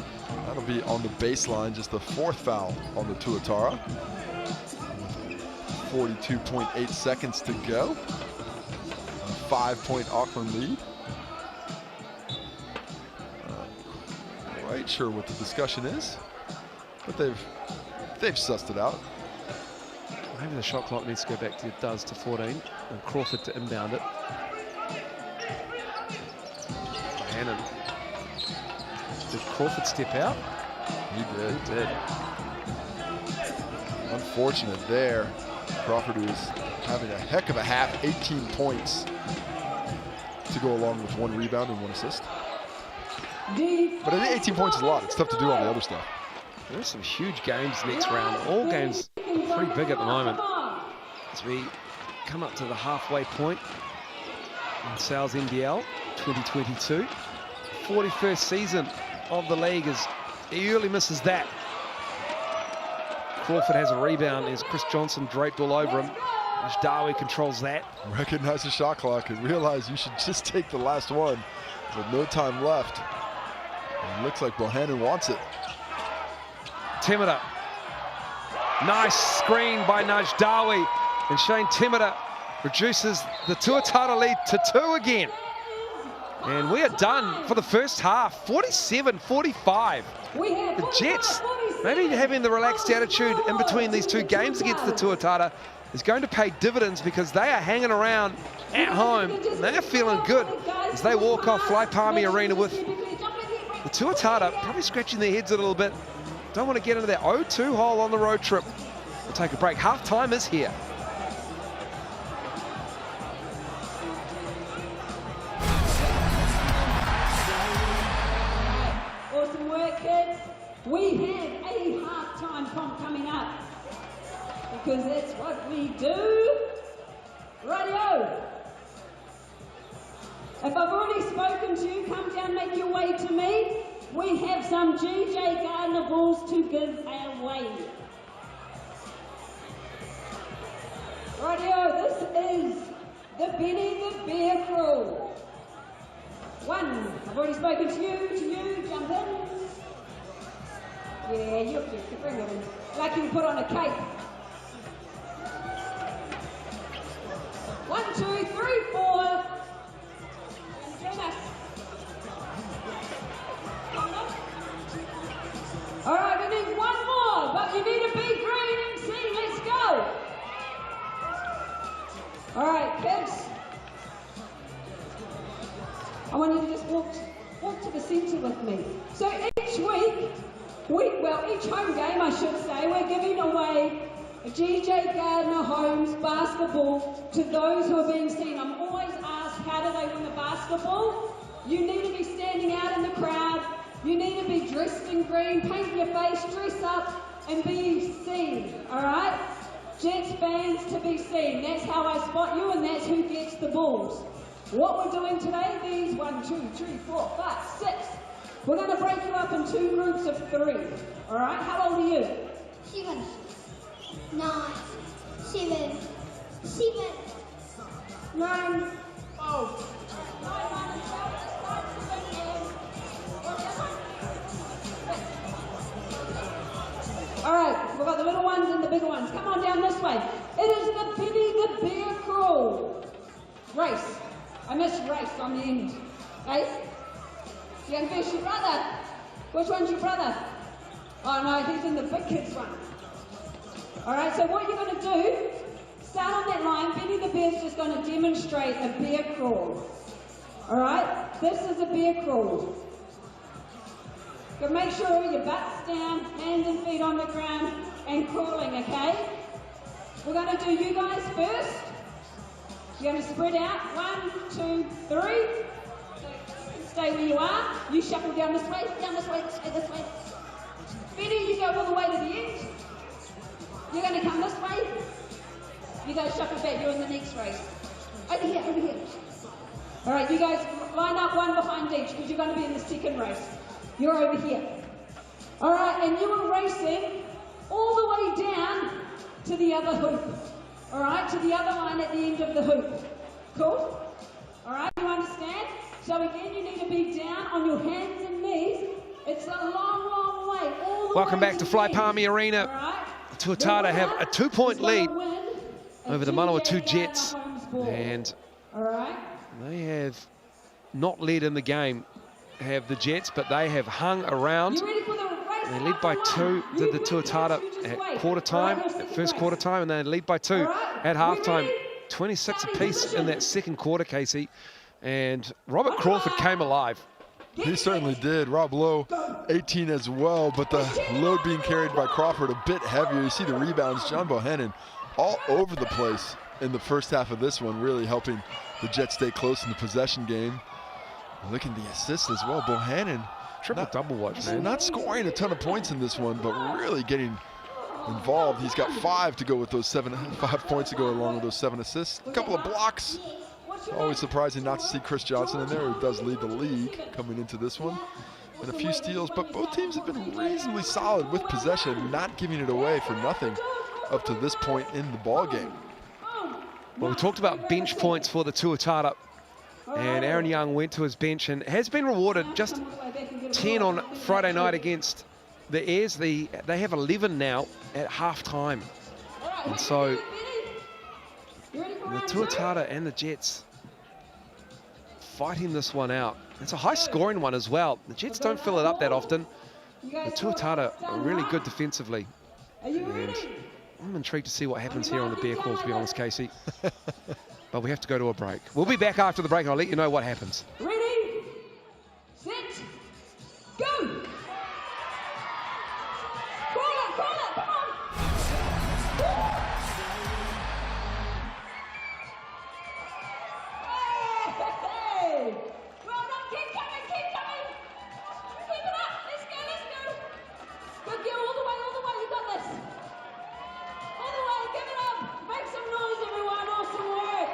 That'll be on the baseline, just the 4th foul on the Tuatara. 42.8 seconds to go. A 5-point Auckland lead. Quite sure what the discussion is, but they've sussed it out. Maybe the shot clock needs to go back to, it does, to 14, and Crawford to inbound it. Hannon. Did Crawford step out? He did. He did. Unfortunate there. Crawford was having a heck of a half, 18 points to go along with 1 rebound and 1 assist. But I think 18 points is a lot. It's tough to do all the other stuff. There's some huge games next round. All games pretty big at the moment. As we come up to the halfway point in Sal's NBL 2022. 41st season of the league, as he early misses that. Crawford has a rebound as Chris Johnson draped all over him. As Dawi controls that. Recognize the shot clock and realize you should just take the last one with no time left. And looks like Bohannon wants it. Temida. Nice screen by Najdawi. And Shane Temida reduces the Tuatara lead to 2 again. And we are done for the first half, 47-45. The Jets, maybe having the relaxed attitude in between these 2 games against the Tuatara is going to pay dividends, because they are hanging around at home. And they're feeling good as they walk off Fly Palmy Arena with the Tuatara probably scratching their heads a little bit. Don't want to get into that 0-2 hole on the road trip. We'll take a break. Half time is here. Awesome work, kids. We have a halftime comp coming up, because that's what we do. Radio. If I've already spoken to you, come down, make your way to me. We have some GJ Gardner balls to give away. Radio, this is the Benny the Bear Crew. 1, I've already spoken to you, jump in. Yeah, you're cute, bring it in. Like you put on a cape. 1, 2, 3, 4. And join us. All right, we need one more, but you need to be green and sing. Let's go. All right, kids. I want you to just walk to the centre with me. So each each home game, I should say, we're giving away a GJ Gardner Homes basketball to those who are being seen. I'm always asked, how do they win a basketball? You need to be standing out in the crowd. You need to be dressed in green, paint your face, dress up, and be seen, all right? Jets fans to be seen. That's how I spot you, and that's who gets the balls. What we're doing today, these 1, 2, 3, 4, 5, 6. We're going to break you up in 2 groups of 3. All right, how old are you? 7, 9, 7, 9. Oh. All right, we've got the little ones and the bigger ones. Come on down this way. It is the Benny the Bear Crew. Race. I missed race on the end. Okay? You're going to face your brother. Which one's your brother? Oh no, he's in the big kids one. All right, so what you're going to do, start on that line. Benny the Bear's just going to demonstrate a bear crawl. All right, this is a bear crawl. But make sure your butt's down, hands and feet on the ground, and crawling, okay? We're going to do you guys first. You're going to spread out. 1, 2, 3. Stay where you are. You shuffle down this way, this way. Benny, you go all the way to the end. You're going to come this way. You guys shuffle back. You're in the next race. Over here. All right, you guys line up one behind each because you're going to be in the second race. You're over here. All right, and you are racing all the way down to the other hoop. All right, to the other line at the end of the hoop. Cool? All right, you understand? So again, you need to be down on your hands and knees. It's a long way. All the Welcome way back to Fly Palmy Arena. Right. Tuatara have a 2-point lead over the Manawatu Jets. And they have not led in the game, have the Jets, but they have hung around. They lead by 2 to the Tuatara at quarter time, at first quarter time, and they lead by 2 at halftime. 26 apiece in that second quarter, Casey. And Robert Crawford came alive. He certainly did. Rob Lowe, 18 as well, but the load being carried by Crawford a bit heavier. You see the rebounds, John Bohannon all over the place in the first half of this one, really helping the Jets stay close in the possession game. Look at the assists as well. Bohannon, Triple-double watch, man. Not scoring a ton of points in this one, but really getting involved. He's got 5 to go with those 5 points to go along with those 7 assists. A couple of blocks. Always surprising not to see Chris Johnson in there, who does lead the league coming into this one. And a few steals, but both teams have been reasonably solid with possession, not giving it away for nothing up to this point in the ball game. Well, we talked about bench points for the Tuatara, and Aaron Young went to his bench and has been rewarded. Just 10 on Friday night against the Airs. They have 11 now at halftime. And so the Tuatara and the Jets fighting this one out. It's a high-scoring one as well. The Jets don't fill it up that often. The Tuatara are really good defensively. And I'm intrigued to see what happens here on the Bear Call, to be honest, Casey. But we have to go to a break. We'll be back after the break, and I'll let you know what happens. Ready, set, go! Call it, come on! Hey! Well done, keep coming! Keep it up! Let's go! Good girl, all the way, you got this! All the way, give it up! Make some noise, everyone, awesome work!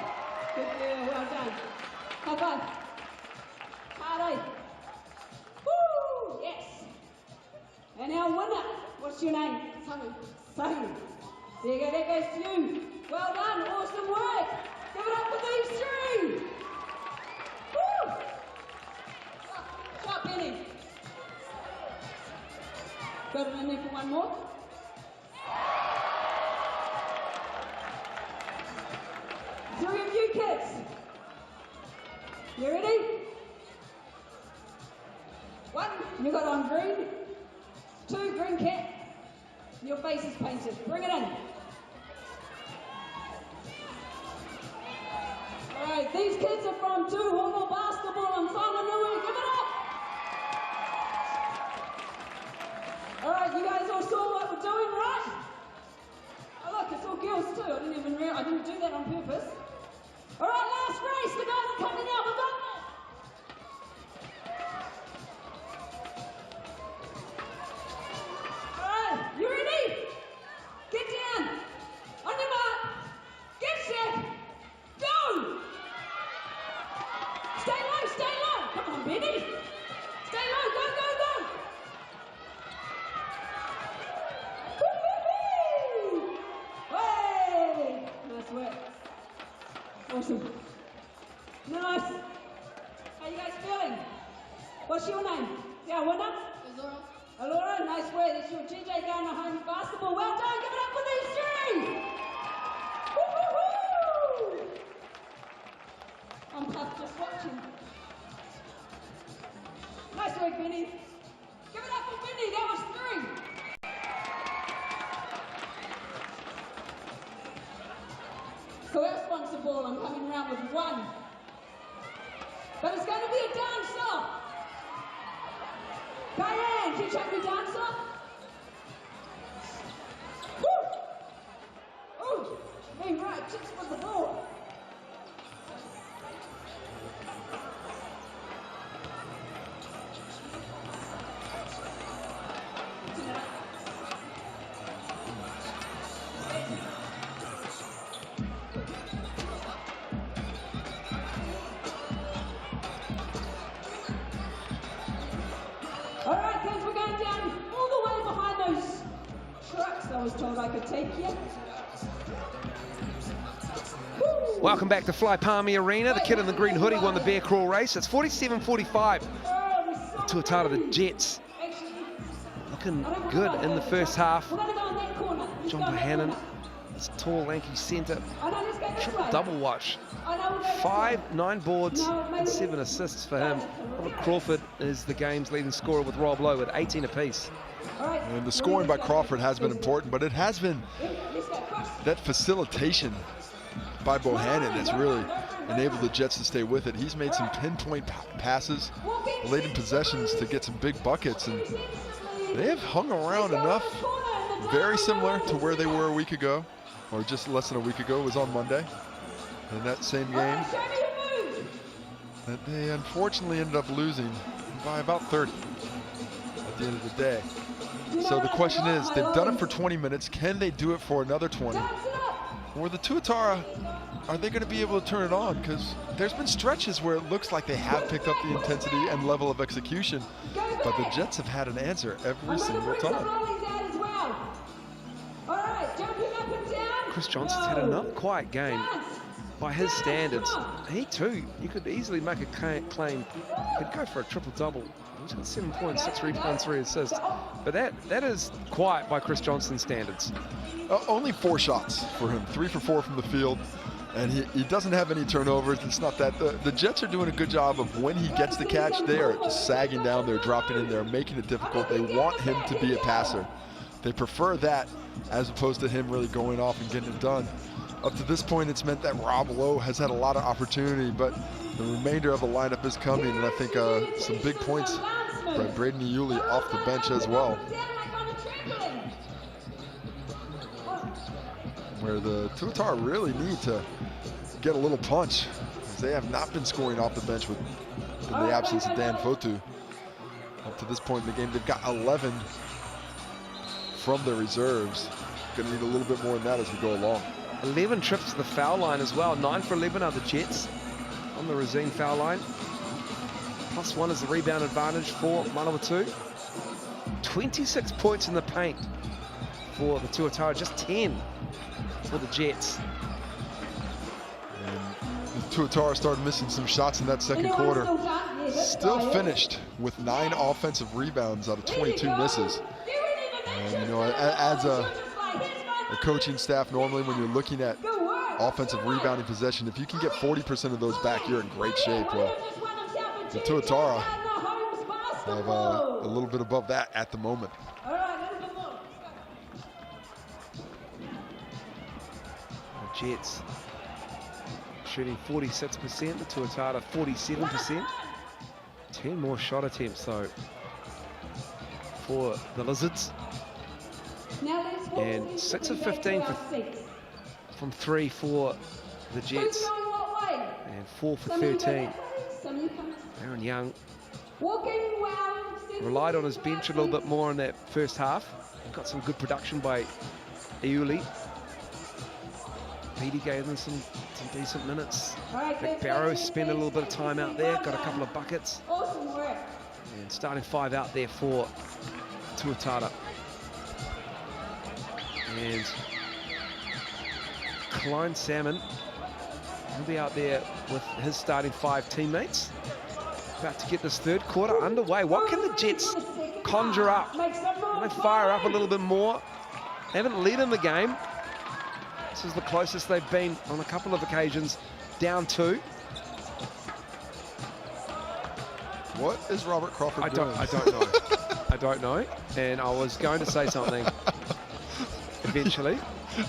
Good girl, well done. High five. in there for one more. Three of you kids. You ready? One, you got on green. Two, green cap. Your face is painted. Bring it in. All right, these kids are from Tuatara Basketbol and Manawatu. Give it up. All right, you guys all saw what we're doing, right? Oh look, it's all girls too. I didn't do that on purpose. All right, last race. The guys are coming out. We've got this. All right, you ready? Get down. On your mark. Get set. Go. Stay low, stay low. Come on, Benny. Stay low. Go, go, go. Woo-hoo-hoo. Hey. Nice work. Awesome. Nice. How you guys feeling? What's your name? Yeah, winner? Alora. Alora, nice work. That's your GJ going to home basketball. Well done. Give it up for these three. Woo-hoo-hoo. I'm puffed just watching. Nice work, Benny. Give it up for Benny. That was three. So our sponsor ball, I'm coming around with one. But it's going to be a dance-off. Diane, can you check me dance-off? Woo! Ooh, being right, chicks with the ball. All right, kids, we're going down all the way behind those trucks I was told I could take you. Woo! Welcome back to Fly Palmy Arena. The kid in the green hoodie won the bear crawl race. It's 47-45. Tuatara, the Jets, looking good in the first half. John Bohannon, this tall, lanky centre, triple double watch. 5, 9 boards and 7 assists for him. Robert Crawford is the game's leading scorer with Rob Lowe at 18 apiece. And the scoring by Crawford has been important, but it has been that facilitation by Bohannon that's really enabled the Jets to stay with it. He's made some pinpoint passes, late in possessions to get some big buckets, and they have hung around enough, very similar to where they were a week ago, or just less than a week ago. It was on Monday in that same game that they unfortunately ended up losing by about 30 at the end of the day. So the question is, they've done it for 20 minutes. Can they do it for another 20? Or the Tuatara, are they going to be able to turn it on? Because there's been stretches where it looks like they have picked up the intensity and level of execution, but the Jets have had an answer every single time. Chris Johnson's had another quiet game. By his standards, he too, you could easily make a claim, he'd go for a triple-double. He's got 7 points, 6 rebounds, 3 assists. But that is quiet by Chris Johnson's standards. Only 4 shots for him, 3 for 4 from the field, and he doesn't have any turnovers. It's not that. The Jets are doing a good job of when he gets the catch, they are just sagging down there, dropping in there, making it difficult. They want him to be a passer. They prefer that as opposed to him really going off and getting it done. Up to this point, it's meant that Rob Lowe has had a lot of opportunity, but the remainder of the lineup is coming, and I think some big points by Braden Iuli off the bench as well. Where the Tuatara really need to get a little punch, because they have not been scoring off the bench in the absence of Dan Fotu. Up to this point in the game, they've got 11 from their reserves. Going to need a little bit more than that as we go along. 11 trips to the foul line as well. 9 for 11 are the Jets on the Rosine foul line. +1 is the rebound advantage for Manawatu. 26 points in the paint for the Tuatara, just 10 for the Jets. And the Tuatara started missing some shots in that second quarter. Still finished with 9 offensive rebounds out of 22 misses. And, you know, as a coaching staff, normally when you're looking at offensive rebounding possession, if you can get 40% of those back, you're in great shape. Well, the Tuatara have a little bit above that at the moment. The Jets shooting 46%, the Tuatara 47%. 10 more shot attempts though for the Lizards. And 6 of 15 from 3 for the Jets. And 4 for 13. Aaron Young relied on his bench a little bit more in that first half. Got some good production by Iuli. Petey gave them some decent minutes. Vic Barrow spent a little bit of time out there, got a couple of buckets. And starting 5 out there for Tuatara. And Klein Salmon will be out there with his starting 5 teammates. About to get this third quarter underway. What can the Jets conjure up? Can they fire up a little bit more? They haven't led in the game. This is the closest they've been on a couple of occasions, down 2. What is Robert Crawford doing? I don't know. I don't know. And I was going to say something eventually.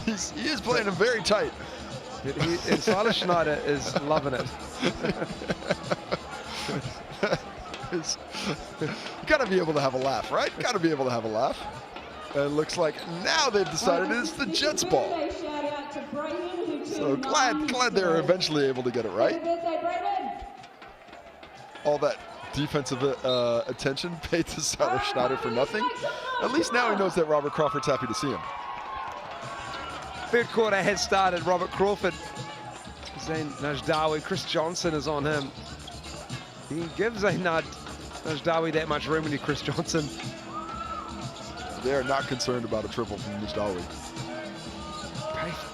He is playing him very tight. And Silas Schneider is loving it. You gotta be able to have a laugh, right? Gotta be able to have a laugh. And it looks like now they've decided it's the Jets' ball. So glad they're eventually able to get it right. All that defensive attention paid to Silas Schneider for nothing. At least now he knows that Robert Crawford's happy to see him. Third quarter has started. Robert Crawford, Zain Najdawi, Chris Johnson is on him. He gives Zain Najdawi that much room when you're Chris Johnson. They are not concerned about a triple from Najdawi.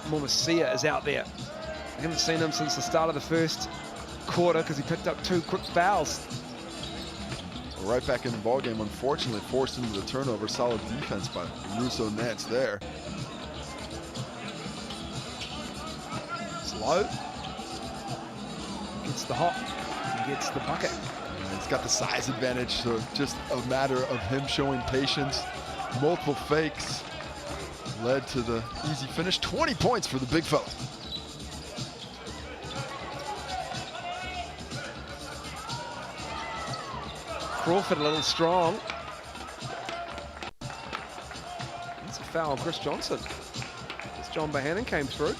Momasia is out there. I haven't seen him since the start of the first quarter because he picked up 2 quick fouls. Right back in the ballgame, unfortunately, forced into the turnover. Solid defense by Russo Nance there. Slow. Gets the hop. Gets the bucket. And he's got the size advantage, so just a matter of him showing patience. Multiple fakes led to the easy finish. 20 points for the big fella. Crawford a little strong. That's a foul on Chris Johnson. As John Bohannon came through.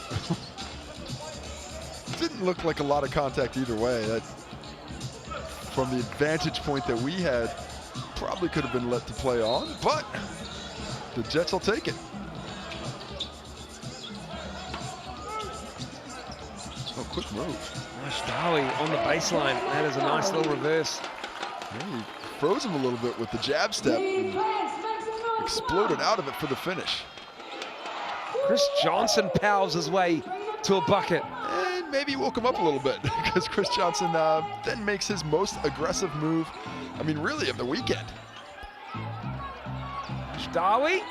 Didn't look like a lot of contact either way. That, from the vantage point that we had, probably could have been let to play on, but the Jets will take it. Oh, quick move. Najdawi on the baseline. That is a nice little reverse. Yeah, he froze him a little bit with the jab step and exploded out of it for the finish. Chris Johnson powers his way to a bucket. And maybe woke him up a little bit because Chris Johnson then makes his most aggressive move, I mean, really of the weekend. Najdawi,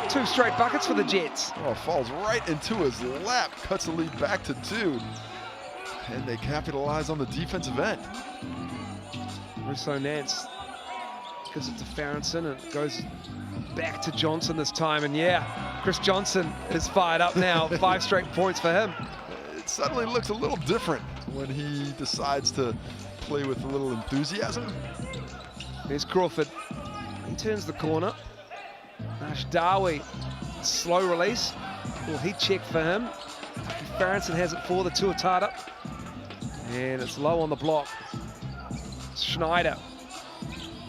2 straight buckets for the Jets. Oh, falls right into his lap, cuts the lead back to 2. And they capitalize on the defensive end. Russo Nance gives it to Farrington and it goes back to Johnson this time. And yeah, Chris Johnson is fired up now. 5 straight points for him. It suddenly looks a little different when he decides to play with a little enthusiasm. There's Crawford. He turns the corner. Najdawi, slow release. Well, he checked for him. Farrington has it for the Tuatara. And it's low on the block. Schneider.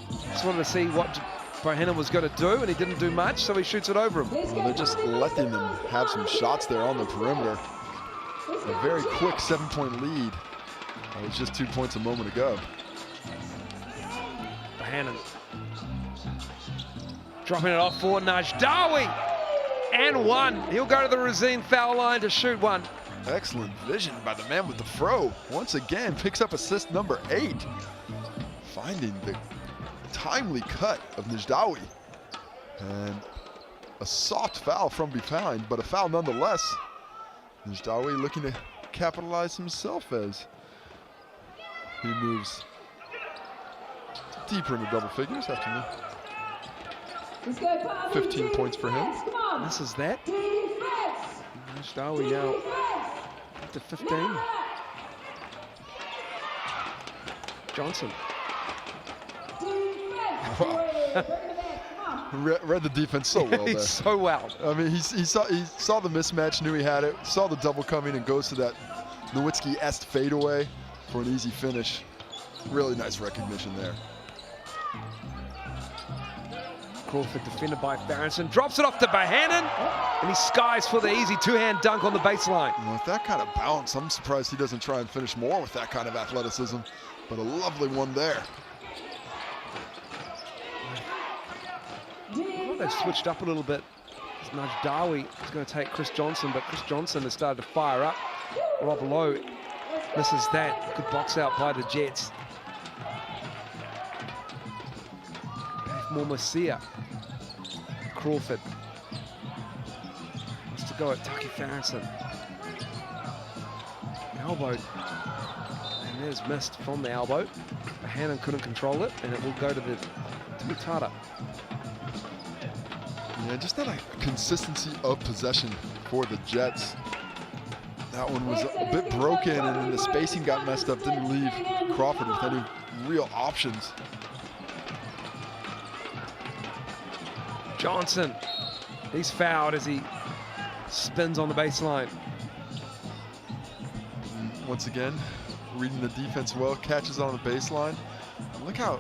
Just wanted to see what Bohannon was going to do, and he didn't do much, so he shoots it over him. Well, they're just letting them have some shots there on the perimeter. A very quick 7-point lead. It was just 2 points a moment ago. Bohannon dropping it off for Najdawi. And 1. He'll go to the Razine foul line to shoot 1. Excellent vision by the man with the fro. Once again, picks up assist number 8. Finding the timely cut of Najdawi. And a soft foul from behind, but a foul nonetheless. Njdawi looking to capitalize himself as he moves deeper into double figures after 15 points for him. This is that. Njdawi now up to 15. Johnson. Read the defense so well there. So well. I mean, he saw the mismatch, knew he had it, saw the double coming, and goes to that Nowitzki-esque fadeaway for an easy finish. Really nice recognition there. Crawford defended by Farrington, drops it off to Bohannon, and he skies for the easy two-hand dunk on the baseline. Well, with that kind of bounce, I'm surprised he doesn't try and finish more with that kind of athleticism, but a lovely one there. Well, they've switched up a little bit. Njdawi is going to take Chris Johnson, but Chris Johnson has started to fire up. Rob Lowe misses that. Good box out by the Jets. Mormasia. Crawford wants to go at Taki Farrington. Elbowed. And there's missed from the elbow. Bohannon couldn't control it, and it will go to the Tuatara. Yeah, just not a consistency of possession for the Jets. That one was a bit broken, and then the spacing got messed up. Didn't leave Crawford with any real options. Johnson, he's fouled as he spins on the baseline. Once again, reading the defense well, catches on the baseline. And look how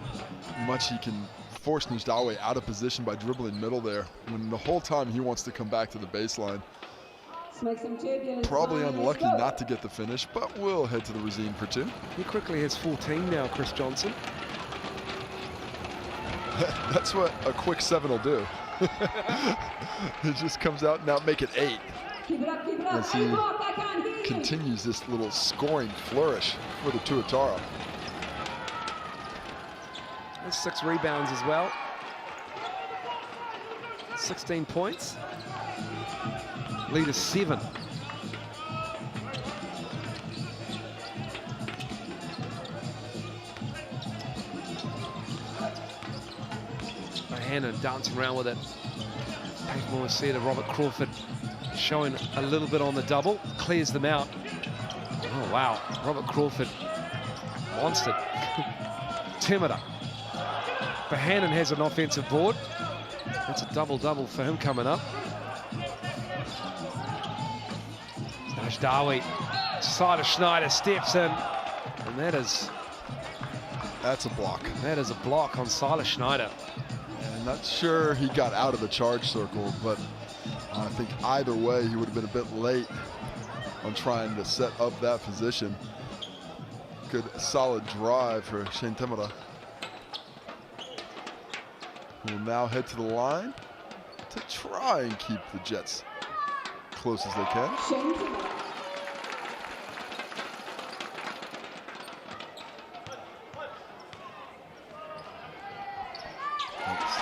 much he can force Njdawi out of position by dribbling middle there, when the whole time he wants to come back to the baseline. Probably unlucky not to get the finish, but we'll head to the Rosine for two. He quickly has 14 now, Chris Johnson. That's what a quick 7 will do. It just comes out and now make it 8. As he continues this little scoring flourish for the Tuatara. That's 6 rebounds as well. 16 points. Lead is 7. Bohannon dancing around with it. More said of Robert Crawford showing a little bit on the double, clears them out. Oh wow, Robert Crawford wants it. Timida. Bohannon has an offensive board. That's a double-double for him coming up. Njdawi, side of Schneider steps in, and that's a block. That is a block on Silas Schneider. And not sure he got out of the charge circle, but I think either way he would have been a bit late on trying to set up that position. Good solid drive for Shane Timida. We'll now head to the line to try and keep the Jets close as they can.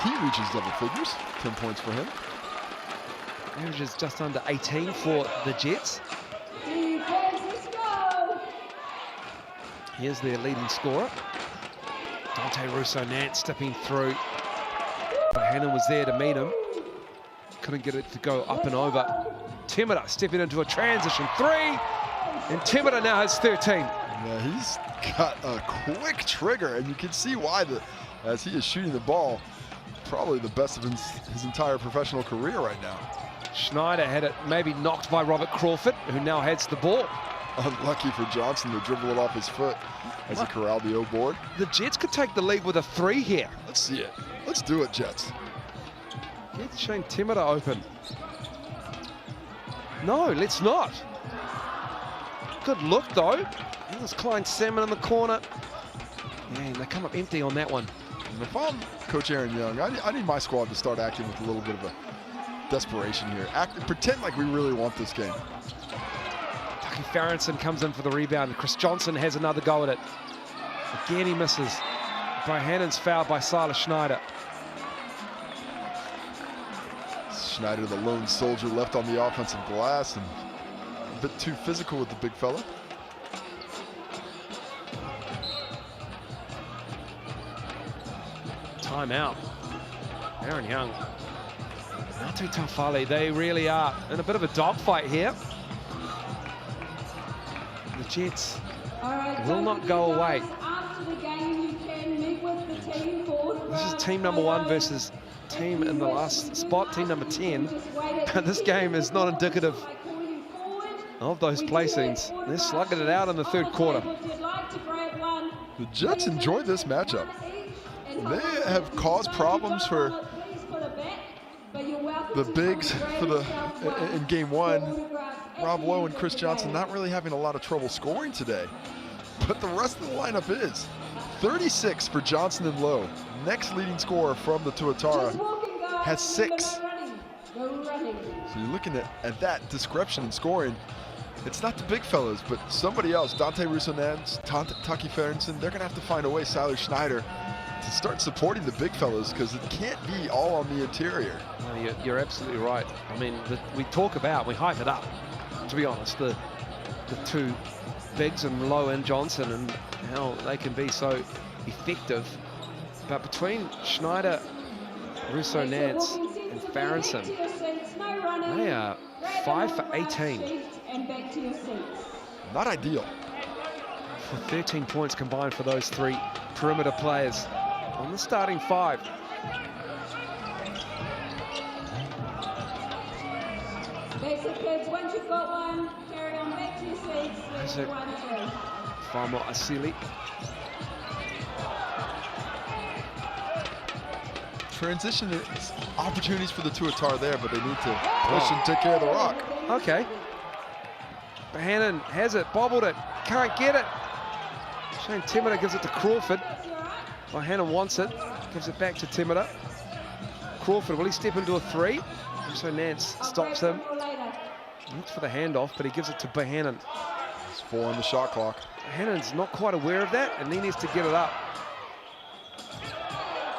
He reaches double figures, 10 points for him. Averages just under 18 for the Jets. Here's their leading scorer. Dante Russo-Nance stepping through. Bohannon was there to meet him. Couldn't get it to go up and over. Timida stepping into a transition 3. And Timida now has 13. Yeah, he's got a quick trigger, and you can see why as he is shooting the ball, probably the best of his entire professional career right now. Schneider had it maybe knocked by Robert Crawford, who now heads the ball. Unlucky for Johnson to dribble it off his foot as he corralled the O board. The Jets could take the lead with a 3 here. Let's see it. Let's do it, Jets. Get Shane Timida open. No, let's not. Good look, though. There's Klein Salmon in the corner. And they come up empty on that one. And if I'm Coach Aaron Young, I need my squad to start acting with a little bit of a desperation here. Pretend like we really want this game. Taki Farrington comes in for the rebound. Chris Johnson has another go at it. Again, he misses. Bohannon's fouled by Silas Schneider. Schneider, the lone soldier, left on the offensive glass and a bit too physical with the big fella. Timeout. Aaron Young. Auckland Tuatara, they really are in a bit of a dogfight here. The Jets will not go away. This is team number 1 versus team in the last spot, team number 10. But this game is not indicative of those placings. They're slugging it out in the third quarter. The Jets enjoy this matchup. They have caused problems for the bigs in game 1. Rob Lowe and Chris Johnson not really having a lot of trouble scoring today. But the rest of the lineup is. 36 for Johnson and Lowe. Next leading scorer from the Tuatara has 6. So you're looking at that discrepancy in scoring. It's not the big fellas, but somebody else. Dante Russo-Nance, Taki Ferenson, they're going to have to find a way, Siler Schneider, to start supporting the big fellas because it can't be all on the interior. No, you're absolutely right. I mean, we talk about, we hype it up, to be honest, the two bigs and Lowe and Johnson and how they can be so effective. But between Schneider, Russo-Nance and Ferenson, they are 5 for 18. Not ideal. For 13 points combined for those 3 perimeter players on the starting 5. Basic kids, once you've got one, carry on back to your seats. Famo Asili. Transition opportunities for the Tuatara there, but they need to push and take care of the rock. Okay. Bohannon has it, bobbled it, can't get it. Shane Timida gives it to Crawford. Bohannon wants it, gives it back to Timida. Crawford, will he step into a 3? So Nance stops him. Looks for the handoff, but he gives it to Bohannon. It's 4 on the shot clock. Bohannon's not quite aware of that, and he needs to get it up.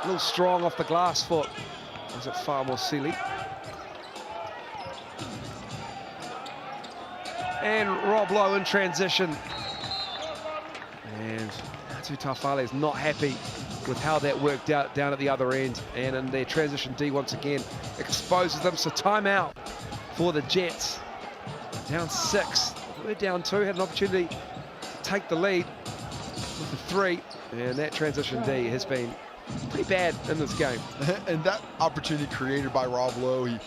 A little strong off the glass foot. Is it far more silly? And Rob Lowe in transition. And Tuatara is not happy with how that worked out down at the other end. And in their transition D once again exposes them. So timeout for the Jets. Down 6. We're down 2. Had an opportunity to take the lead with the 3. And that transition D has been pretty bad in this game. And that opportunity created by Rob Lowe, he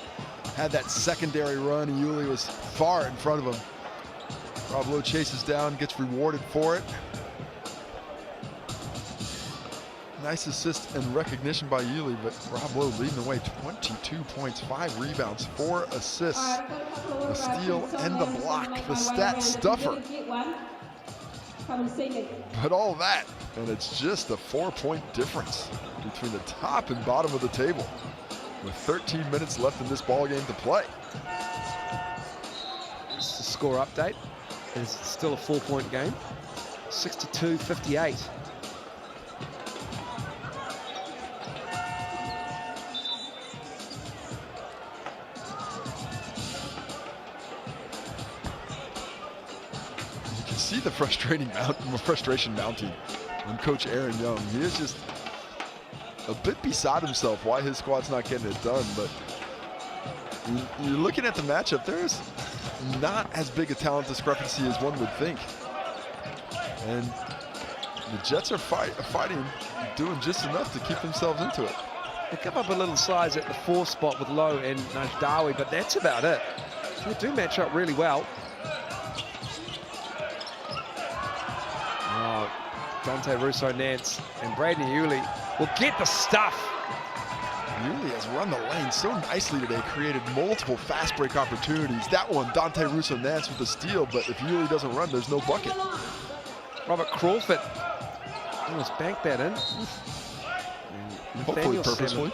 had that secondary run, and Yuli was far in front of him. Rob Lowe chases down, gets rewarded for it. Nice assist and recognition by Yuli, but Rob Lowe leading the way, 22 points, 5 rebounds, 4 assists, a steal and the block, the stat stuffer. But all that, and it's just a 4-point difference between the top and bottom of the table with 13 minutes left in this ball game to play. This is the score update. It's still a 4-point game, 62-58. See the frustration mounting on Coach Aaron Young. He is just a bit beside himself why his squad's not getting it done. But you're looking at the matchup, there's not as big a talent discrepancy as one would think. And the Jets are fighting, doing just enough to keep themselves into it. They give up a little size at the 4 spot with Lowe and Najdawi, but that's about it. They do match up really well. Dante Russo-Nance and Braden Yuli will get the stuff. Yuli has run the lane so nicely today, created multiple fast break opportunities. That one, Dante Russo-Nance with the steal, but if Yuli doesn't run, there's no bucket. Robert Crawford almost banked that in. Hopefully purposefully.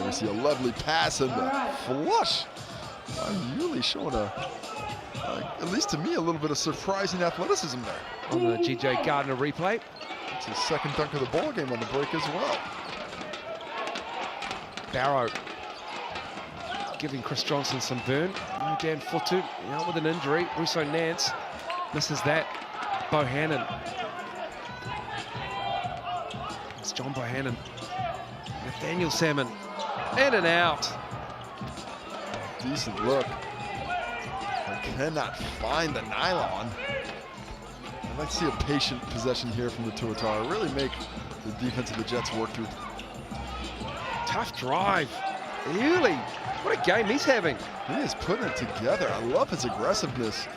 We see a lovely pass and the flush. Yuli showing at least to me, a little bit of surprising athleticism there. On the G.J. Gardner replay. It's his second dunk of the ball game on the break as well. Barrow giving Chris Johnson some burn. No Dan Futu out with an injury. Russo Nance misses that. Bohannon. It's John Bohannon. Nathaniel Salmon in and out. Decent look. I cannot find the nylon. I'd like to see a patient possession here from the Tuatara. Really make the defense of the Jets work through. Tough drive. Uli, what a game he's having. He is putting it together. I love his aggressiveness.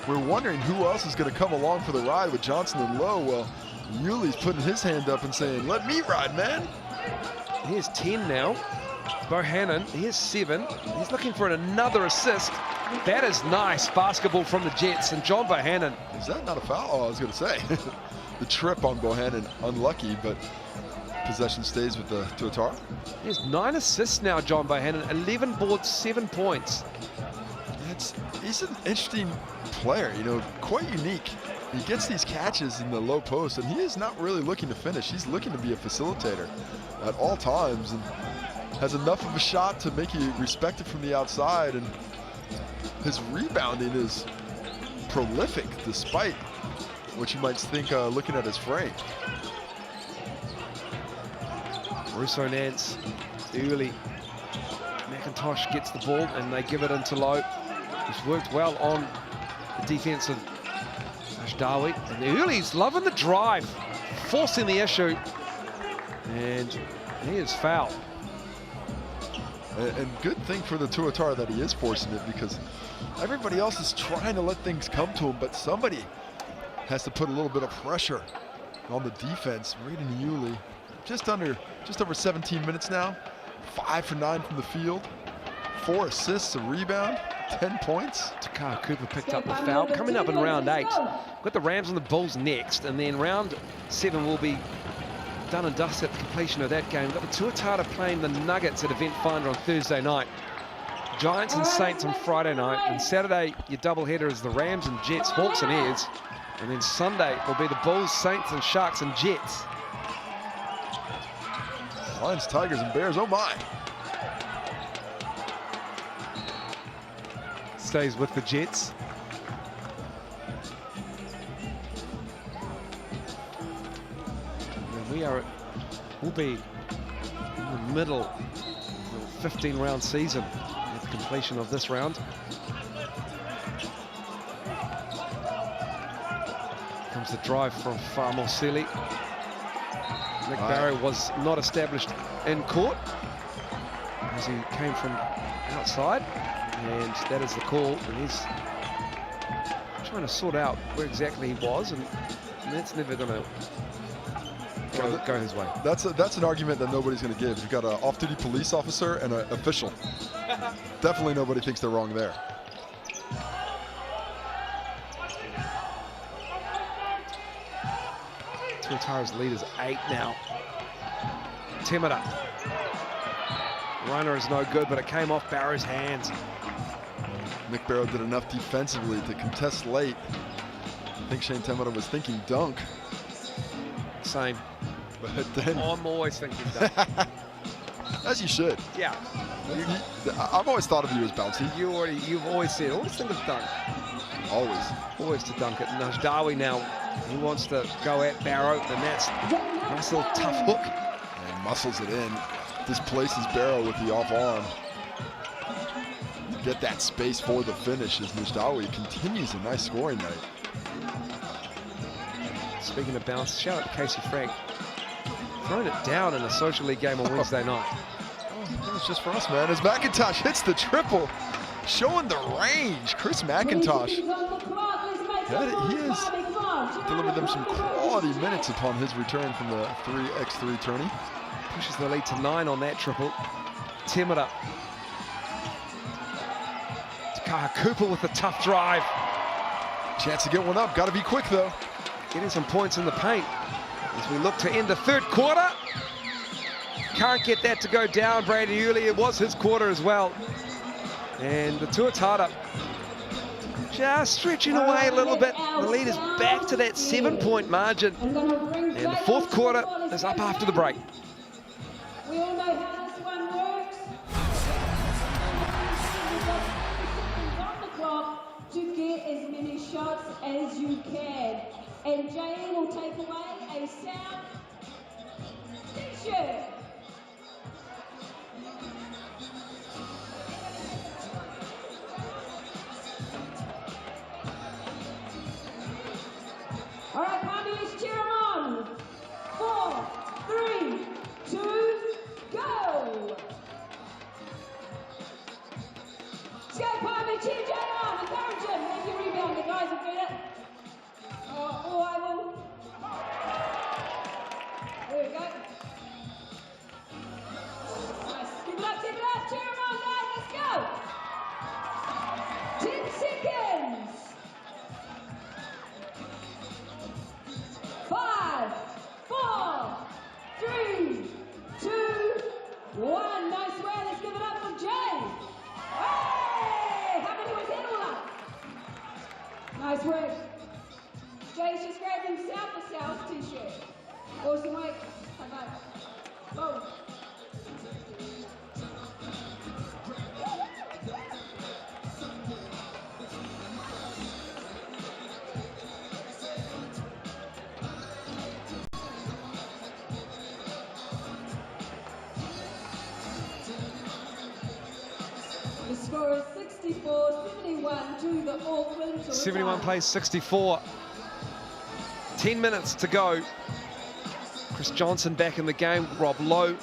We're wondering who else is going to come along for the ride with Johnson and Lowe. Well, Yuli's putting his hand up and saying, let me ride, man. Here's 10 now. Bohannon, here's 7. He's looking for another assist. That is nice basketball from the Jets, and John Bohannon. Is that not a foul? Oh, I was going to say. The trip on Bohannon, unlucky, but possession stays with the Tuatara. He has 9 assists now, John Bohannon. 11 boards, 7 points. He's an interesting player, you know, quite unique. He gets these catches in the low post, and he is not really looking to finish. He's looking to be a facilitator at all times, and has enough of a shot to make you respect it from the outside. And his rebounding is prolific, despite what you might think looking at his frame. Russo Nance, Uli. McIntosh gets the ball, and they give it into Lowe. He's worked well on the defense of Ashdawi. And Uli's loving the drive, forcing the issue. And he is fouled. And good thing for the Tuatara that he is forcing it, because everybody else is trying to let things come to him, but somebody has to put a little bit of pressure on the defense. Raiden Uli, just over 17 minutes now, 5 for 9 from the field, 4 assists, a rebound, 10 points. Takara Cooper picked up the foul. Coming up in round 8, got the Rams and the Bulls next, and then round 7 will be done and dusted at the completion of that game. Got the Tuatara playing the Nuggets at Event Finder on Thursday night. Giants and Saints on Friday night. And Saturday, your doubleheader is the Rams and Jets, Hawks and Airs. And then Sunday will be the Bulls, Saints and Sharks and Jets. Lions, Tigers, and Bears, oh my. Stays with the Jets. We'll be in the middle of a 15-round season at the completion of this round. Comes the drive from Farmosili. Nick Barrow was not established in court as he came from outside, and that is the call. And he's trying to sort out where exactly he was, and that's never going to go his way. That's an argument that nobody's going to give. You've got an off-duty police officer and an official. Definitely nobody thinks they're wrong there. Tuatara's lead is 8 now. Temera. Runner is no good, but it came off Barrow's hands. Nick Barrow did enough defensively to contest late. I think Shane Temera was thinking dunk. Same. But then, I'm always thinking dunk. as you should. Yeah. I've always thought of you as bouncy. You've always said, always think of dunk. Always. Always to dunk it. And Ashdawi now, he wants to go at Barrow, and that's a nice little tough hook. And muscles it in. Displaces Barrow with the off arm. To get that space for the finish as Ashdawi continues a nice scoring night. Speaking of bounce, shout out to Casey Frank. Throwing it down in a social league game on Wednesday night. Oh, that was just for us, man. As McIntosh hits the triple, showing the range. Chris McIntosh. He has delivered them some quality minutes upon his return from the 3x3 tourney. Pushes the lead to 9 on that triple. Temera. Takara Cooper with the tough drive. Chance to get one up. Got to be quick, though. Getting some points in the paint as we look to end the third quarter. Can't get that to go down. Brady Uli, it was his quarter as well. And the Tuatara just stretching away a little bit. The lead is back to that 7-point margin. And the fourth quarter is up after the break. We all know how this one works. shots as you can. And Jane will take away a South t-shirt. All right, Palmy, let's cheer them on. 4, 3, 2, go. Let's go, Palmy, cheer Jane on, encourage him, make your rebound, the guys will get it. Oh, I will. There we go. Nice, keep it up, cheer them on, guys, let's go. 10 seconds. 5, 4, 3, 2, 1. Nice way. Let's give it up for Jay. Hey! How many was in all up? Nice work. Jay's just grabbed himself a South t-shirt. Awesome work. High five. Boom. The score is 64-71 to the Auckland Tuatara. 71 plays 64. 10 minutes to go. Chris Johnson back in the game. Rob Lowe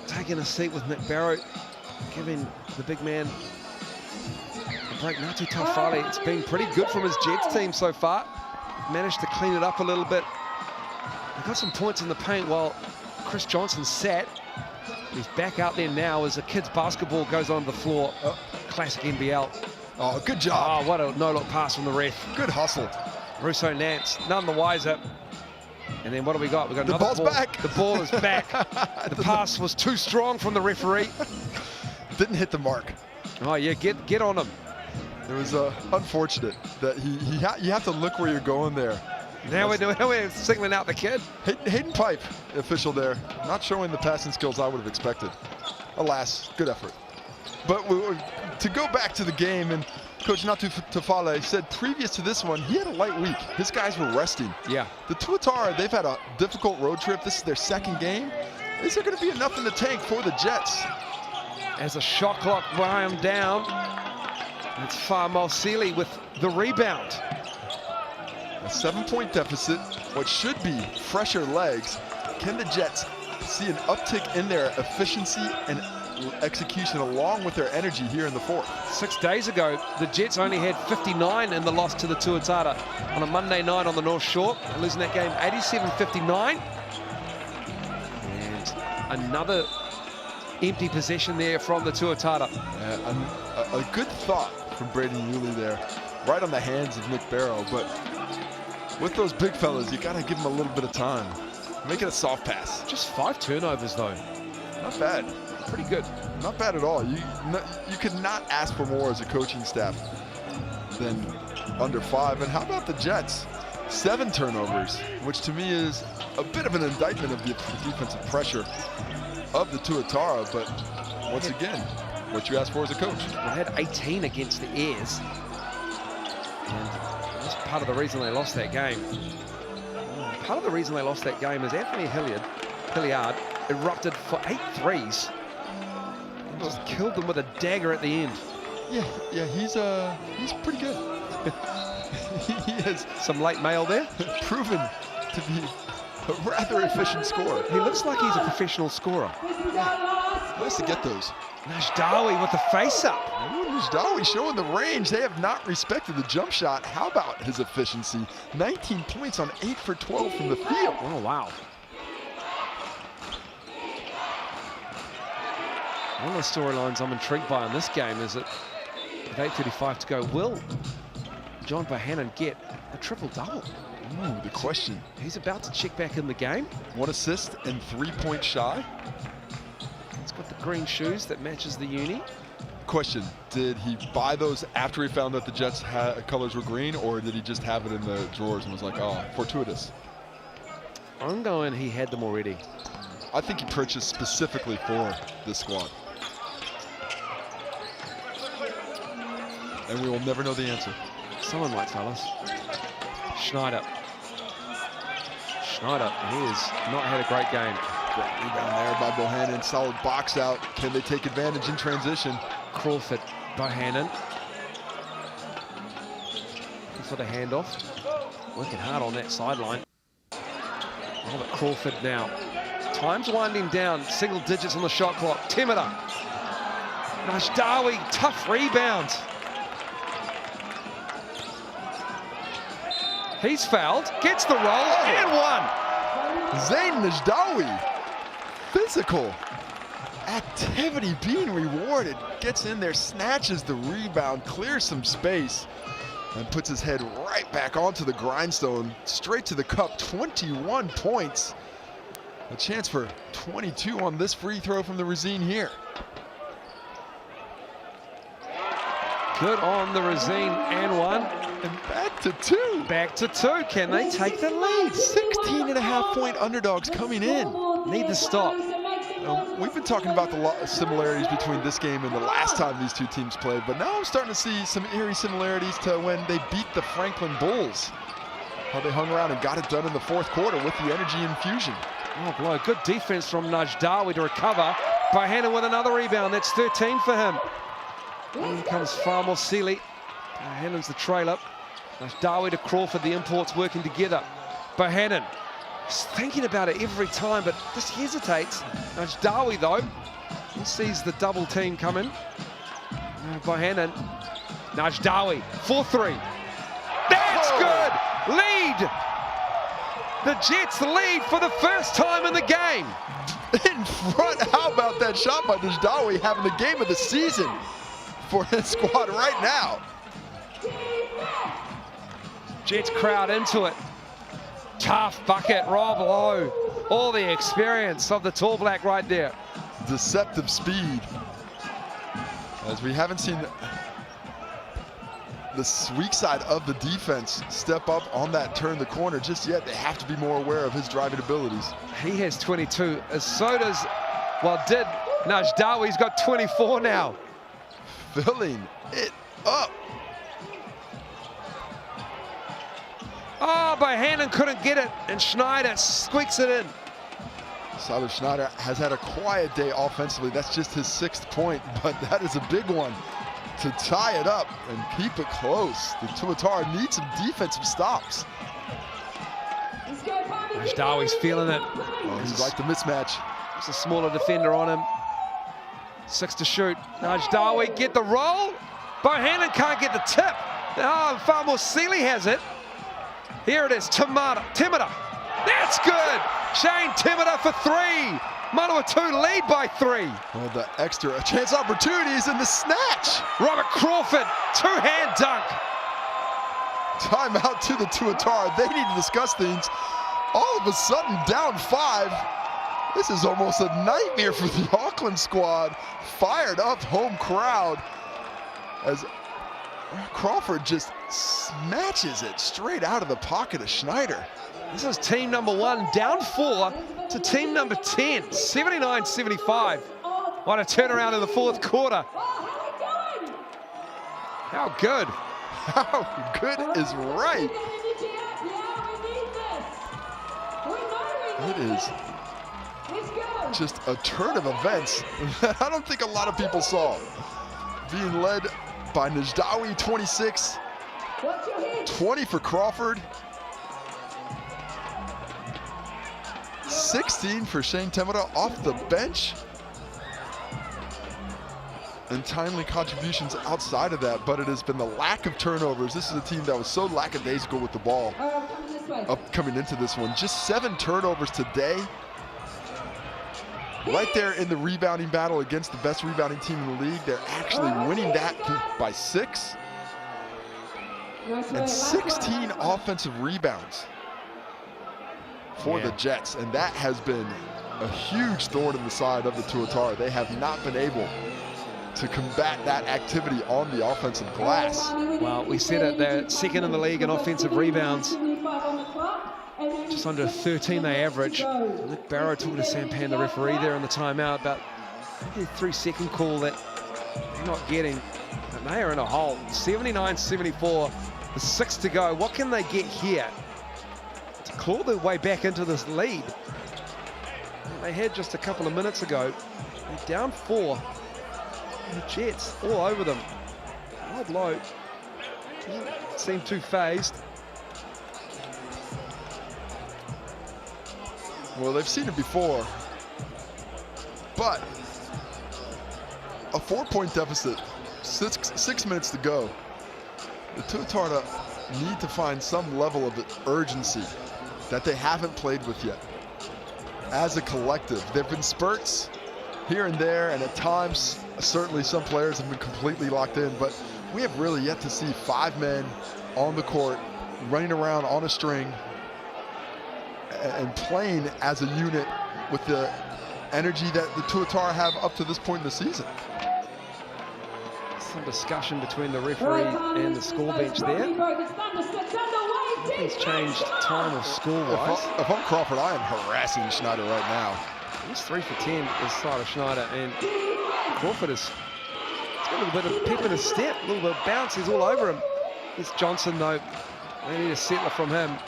taking a seat with Nick Barrow, giving the big man a break. Ngāti Taufale, it's been pretty good from his Jets team so far. Managed to clean it up a little bit. They got some points in the paint while Chris Johnson sat. He's back out there now as the kids' basketball goes on the floor. Classic NBL. Oh, good job. Oh, what a no-look pass from the ref. Good hustle. Russo Nance, none the wiser. And then what do we got? We got The another ball's ball. back. The ball is back. The pass was too strong from the referee. Didn't hit the mark. Oh yeah, get on him. It was unfortunate that you have to look where you're going there. Now we're singling out the kid. Hayden Pipe, official there, not showing the passing skills I would have expected. Alas, good effort. But to go back to the game, and Coach Ngāti Taufale said previous to this one, he had a light week. His guys were resting. Yeah. The Tuatara, they've had a difficult road trip. This is their second game. Is there going to be enough in the tank for the Jets? As a shot clock wound down, it's Farmal Sealy with the rebound. A 7-point deficit, what should be fresher legs. Can the Jets see an uptick in their efficiency and execution along with their energy here in the fourth? 6 days ago, the Jets only had 59 in the loss to the Tuatara on a Monday night on the North Shore, losing that game 87-59. And another empty possession there from the Tuatara. A good thought from Braden Yulee there, right on the hands of Nick Barrow, but with those big fellas, you gotta give them a little bit of time. Make it a soft pass. Just 5 turnovers though. Not bad. Pretty good. Not bad at all. You could not ask for more as a coaching staff than under 5. And how about the Jets? 7 turnovers, which to me is a bit of an indictment of the defensive pressure of the Tuatara. But once again, what you ask for as a coach. They had 18 against the Airs. And that's part of the reason they lost that game. Part of the reason they lost that game is Anthony Hilliard erupted for 8 threes. And just killed them with a dagger at the end. Yeah, he's pretty good. He has some late mail there. Proven to be a rather efficient scorer. He looks like he's a professional scorer. Nice to get those. Najdawi with the face-up. Najdawi showing the range. They have not respected the jump shot. How about his efficiency? 19 points on 8 for 12 from the field. Oh, wow. One of the storylines I'm intrigued by in this game is that with 8:35 to go, will John Bohannon get a triple-double? Ooh, the question. He's about to check back in the game. 1 assist and 3-point shy. He's got the green shoes that matches the uni. Question, did he buy those after he found that the Jets' colors were green, or did he just have it in the drawers and was like, oh, fortuitous? I'm going he had them already. I think he purchased specifically for this squad. And we will never know the answer. Someone might tell us. Schneider. Schneider, he has not had a great game. Great rebound there by Bohannon. Solid box out. Can they take advantage in transition? Crawford, Bohannon. For the handoff. Working hard on that sideline. Robert Crawford now. Time's winding down. Single digits on the shot clock. Temida. Najdawi, tough rebound. He's fouled. Gets the roll and one. Zayn Najdawi. Physical activity being rewarded. Gets in there, snatches the rebound, clears some space, and puts his head right back onto the grindstone, straight to the cup. 21 points. A chance for 22 on this free throw from the Razine here. Good on the Razine and one. And back to two. Back to two. Can they take the lead? 16.5-point underdogs coming in. Need to stop. We've been talking about the similarities between this game and the last time these two teams played, but now I'm starting to see some eerie similarities to when they beat the Franklin Bulls. How they hung around and got it done in the fourth quarter with the energy infusion. Oh, blow. Good defense from Najdawi to recover. Bohannon with another rebound. That's 13 for him. In comes Farmer Seeley. Bohannon's the trailer. Najdawi to Crawford. The imports working together. Bohannon. He's thinking about it every time, but just hesitates. Najdawi, though, he sees the double team coming. Bohannon. Najdawi, 4-3. That's good! Lead! The Jets lead for the first time in the game. In front, how about that shot by Najdawi, having the game of the season for his squad right now. Jets crowd into it. Tough bucket, Rob Lowe. All the experience of the tall black right there. Deceptive speed. As we haven't seen the weak side of the defense step up on that turn the corner just yet. They have to be more aware of his driving abilities. He has 22, so does, well, did Najdawi. He's got 24 now. Filling it up. Oh, Bohannon couldn't get it, and Schneider squeaks it in. Tyler Schneider has had a quiet day offensively. That's just his 6th point, but that is a big one to tie it up and keep it close. The Tuatara needs some defensive stops. Najdawi's feeling it. Oh, he's like the mismatch. There's a smaller defender on him. 6 to shoot. Najdawi get the roll. Bohannon can't get the tip. Oh, Farmer Seeley has it. Here it is, Temida. That's good. Shane Temida for 3. Manawatu lead by 3. Oh, the extra chance opportunities in the snatch. Robert Crawford, 2-hand dunk. Timeout to the Tuatara. They need to discuss things. All of a sudden, down 5. This is almost a nightmare for the Auckland squad. Fired up home crowd as Crawford just snatches it straight out of the pocket of Schneider. This is team number 1, down 4 to team number 10, 79-75. What a turnaround in the fourth quarter. How good. How good is right. It is just a turn of events that I don't think a lot of people saw. Being led by Najdawi, 26, 20 for Crawford, 16 for Shane Temida off the bench, and timely contributions outside of that, but it has been the lack of turnovers. This is a team that was so lackadaisical with the ball coming into this one. Just 7 turnovers today. Right there in the rebounding battle against the best rebounding team in the league. They're actually winning that by 6. And 16 offensive rebounds for the Jets. And that has been a huge thorn in the side of the Tuatara. They have not been able to combat that activity on the offensive glass. Well, we said it, they're second in the league in offensive rebounds. Just under 13 they average. Nick Barrow talking to Sampan, the referee, there in the timeout, about maybe a 3-second call that they're not getting. And they are in a hole. 79-74. The 6 to go. What can they get here to claw their way back into this lead? They had just a couple of minutes ago. They're down 4. The Jets all over them. Odd low. Doesn't seem too phased. Well, they've seen it before, but a 4-point deficit, 6 minutes to go. The Tuatara need to find some level of urgency that they haven't played with yet. As a collective, there have been spurts here and there, and at times, certainly some players have been completely locked in, but we have really yet to see 5 men on the court, running around on a string, and playing as a unit with the energy that the Tuatara have up to this point in the season. Some discussion between the referee and the score bench there. Nothing's changed time or score-wise. If I'm Crawford, I am harassing Schneider right now. He's 3 for 10 is Sider Schneider, and Crawford is got a little bit of pep in his step, a little bit of bounce. He's all over him. It's Johnson, though. They need a settler from him.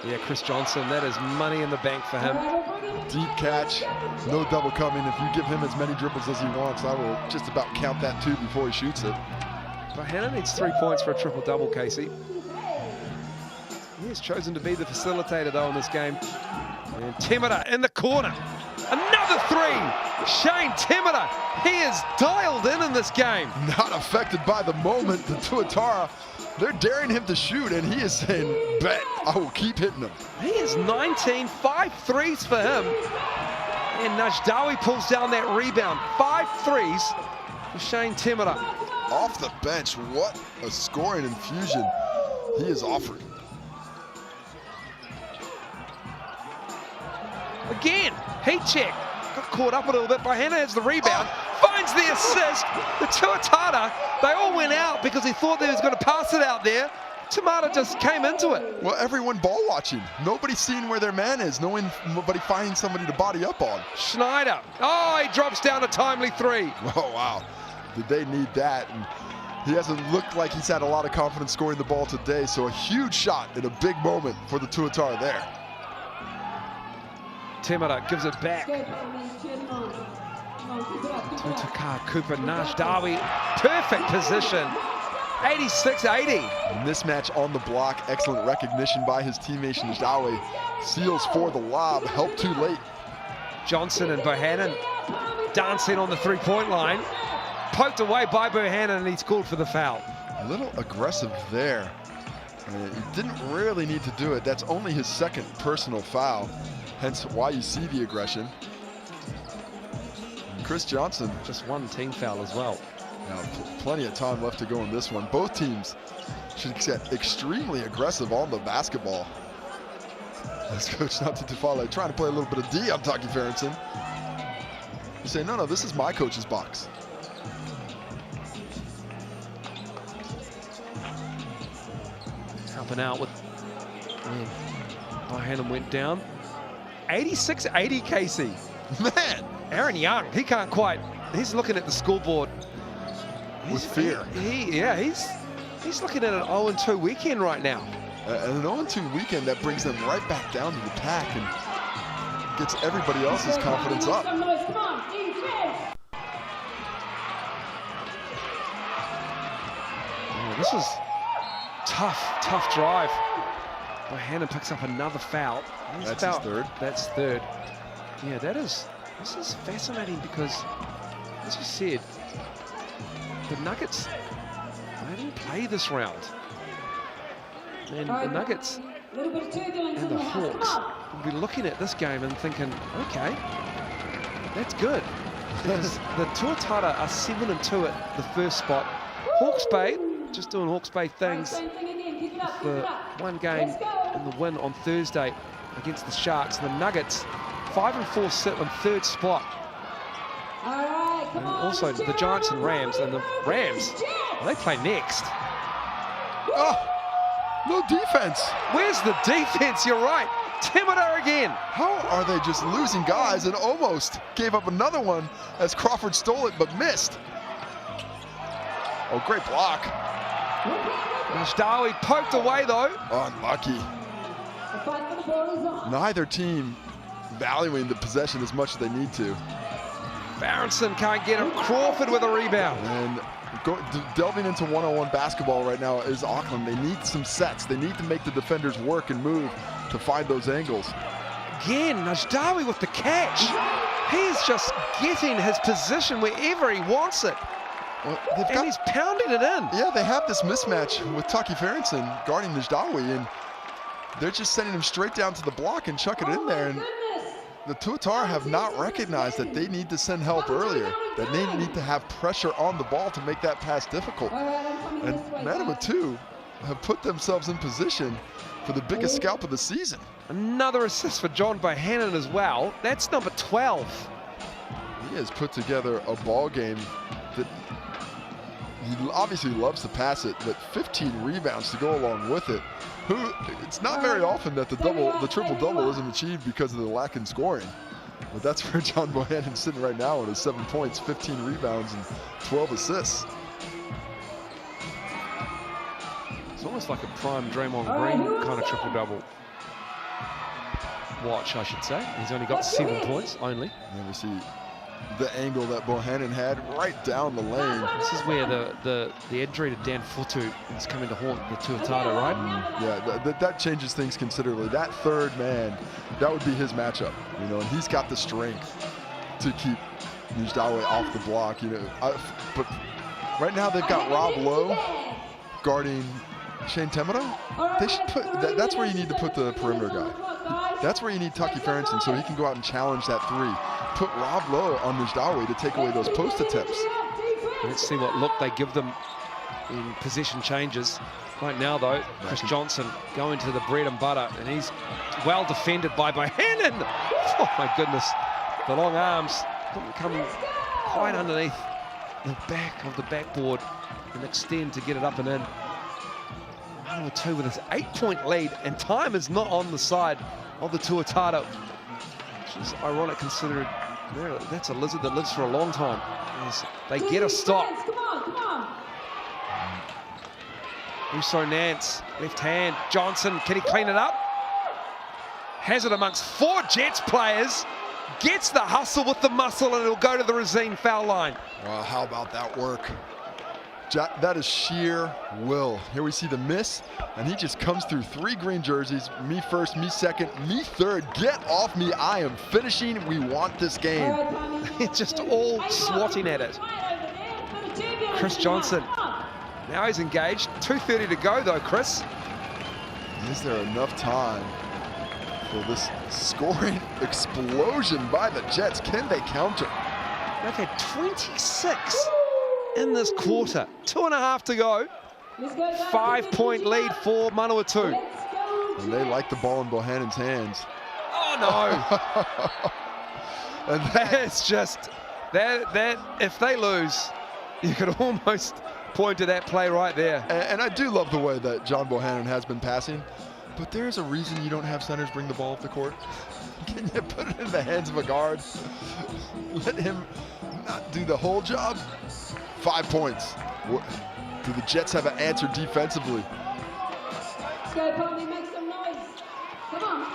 Yeah, Chris Johnson, that is money in the bank for him. Deep catch, no double coming. If you give him as many dribbles as he wants, I will just about count that 2 before he shoots it. But Hannah needs 3 points for a triple-double, Casey. He has chosen to be the facilitator, though, in this game. And Temera in the corner. Another 3! Shane Temera, he is dialed in this game. Not affected by the moment. The Tuatara, they're daring him to shoot, and he is saying, bet, I will keep hitting him. He is 19, 5 threes for him. And Najdawi pulls down that rebound. 5 threes for Shane Temera. Off the bench, what a scoring infusion he has offered. Again, heat check. Got caught up a little bit by Hannah, has the rebound, finds the assist. The Tuatara, they all went out because he thought they was going to pass it out there. Tamata just came into it. Well, everyone ball watching. Nobody's seeing where their man is. Nobody finding somebody to body up on. Schneider, oh, he drops down a timely 3. Oh, wow. Did they need that? And he hasn't looked like he's had a lot of confidence scoring the ball today, so a huge shot in a big moment for the Tuatara there. Temera gives it back. Tutakar, Cooper, Najdawi, perfect position. 86-80. Mismatch on the block, excellent recognition by his teammate Najdawi. Seals for the lob, help too late. Johnson and Bohannon dancing on the 3-point line. Poked away by Bohannon, and he's called for the foul. A little aggressive there. He didn't really need to do it. That's only his 2nd personal foul. Hence why you see the aggression. Chris Johnson. Just 1 team foul as well. Now, plenty of time left to go in this one. Both teams should get extremely aggressive on the basketball. That's Coach Natutufale trying to play a little bit of D on Taki Ferentsen. You say, no, this is my coach's box. Helping out with, Bohannon went down. 86-80, Casey. Man. Aaron Young, he can't quite, he's looking at the scoreboard. With fear. He's looking at an 0-2 weekend right now. An 0-2 weekend that brings them right back down to the pack and gets everybody else's confidence up. Oh, this is tough drive. Bohannon picks up another foul. That's his 3rd. That's 3rd. Yeah, this is fascinating because, as you said, the Nuggets, they didn't play this round. And the Nuggets and the Hawks will be looking at this game and thinking, okay, that's good. Because the Tuatara are 7-2 at the 1st spot. Hawke's Bay, just doing Hawke's Bay things. The 1 game and the win on Thursday against the Sharks. The Nuggets, 5-4, sit on 3rd spot. And also the Giants and Rams, and the Rams, they play next. Oh, no defense. Where's the defense? You're right. Temera again. How are they just losing guys, and almost gave up another one as Crawford stole it but missed? Oh, great block. Najdawi poked away though. Unlucky. The fight for the ball is on. Neither team valuing the possession as much as they need to. Berenson can't get it. Crawford with a rebound. And delving into one-on-one basketball right now is Auckland. They need some sets. They need to make the defenders work and move to find those angles. Again, Najdawi with the catch. He's just getting his position wherever he wants it. Well, And he's pounding it in. yeah, they have this mismatch with Taki Ferenson guarding Najdawi, and they're just sending him straight down to the block and chucking it in there. And the Tuatara have not recognized that they need to send help earlier, that they need to have pressure on the ball to make that pass difficult. And Manawatu have put themselves in position for the biggest scalp of the season. Another assist for John Bohannon as well. That's number 12. He has put together a ball game that he obviously loves to pass it, but 15 rebounds to go along with it. It's not very often that the triple-double isn't achieved because of the lack in scoring. But that's where John Bohannon sitting right now with his 7 points, 15 rebounds, and 12 assists. It's almost like a prime Draymond Green kind of triple-double. Watch, I should say. He's only got 7 points, only. And we see the angle that Bohannon had right down the lane. This is where the injury to Dan Futu is coming to haunt the Tuatara, right? Yeah, that changes things considerably. That third man, that would be his matchup, you know, and he's got the strength to keep Najdawi off the block, you know. But right now they've got Rob Lowe guarding Shane Temero. They should put that's where you need to put the perimeter guy. That's where you need Taki Ferenson so he can go out and challenge that three. Put Rob Lowe on Najdawi to take away those post attempts. Let's see what look they give them in possession changes. Right now, though, Chris Johnson going to the bread and butter, and he's well defended by Bohannon. Oh, my goodness. The long arms couldn't come quite underneath the back of the backboard and extend to get it up and in. Manawatu with his 8-point lead, and time is not on the side of the Tuatara, which is ironic considering that's a lizard that lives for a long time. As they get a stop. Come on. Russo Nance, left hand. Johnson, can he clean it up? Has it amongst 4 Jets players. Gets the hustle with the muscle, and it'll go to the Racine foul line. Well, how about that work? That is sheer will. Here we see the miss, and he just comes through 3 green jerseys. Me first, me second, me third. Get off me, I am finishing. We want this game. Just all swatting at it. Chris Johnson, now he's engaged. 2:30 to go though, Chris. Is there enough time for this scoring explosion by the Jets? Can they counter? They've had 26 in this quarter. 2.5 to go. 5-point lead for Manawatu. And they like the ball in Bohannon's hands. Oh no. And that's just that if they lose, you could almost point to that play right there. And I do love the way that John Bohannon has been passing, but there's a reason you don't have centers bring the ball up the court. Can you put it in the hands of a guard? Let him not do the whole job. 5 points. Do the Jets have an answer defensively? Let's go, Pommy, make some noise. Come on.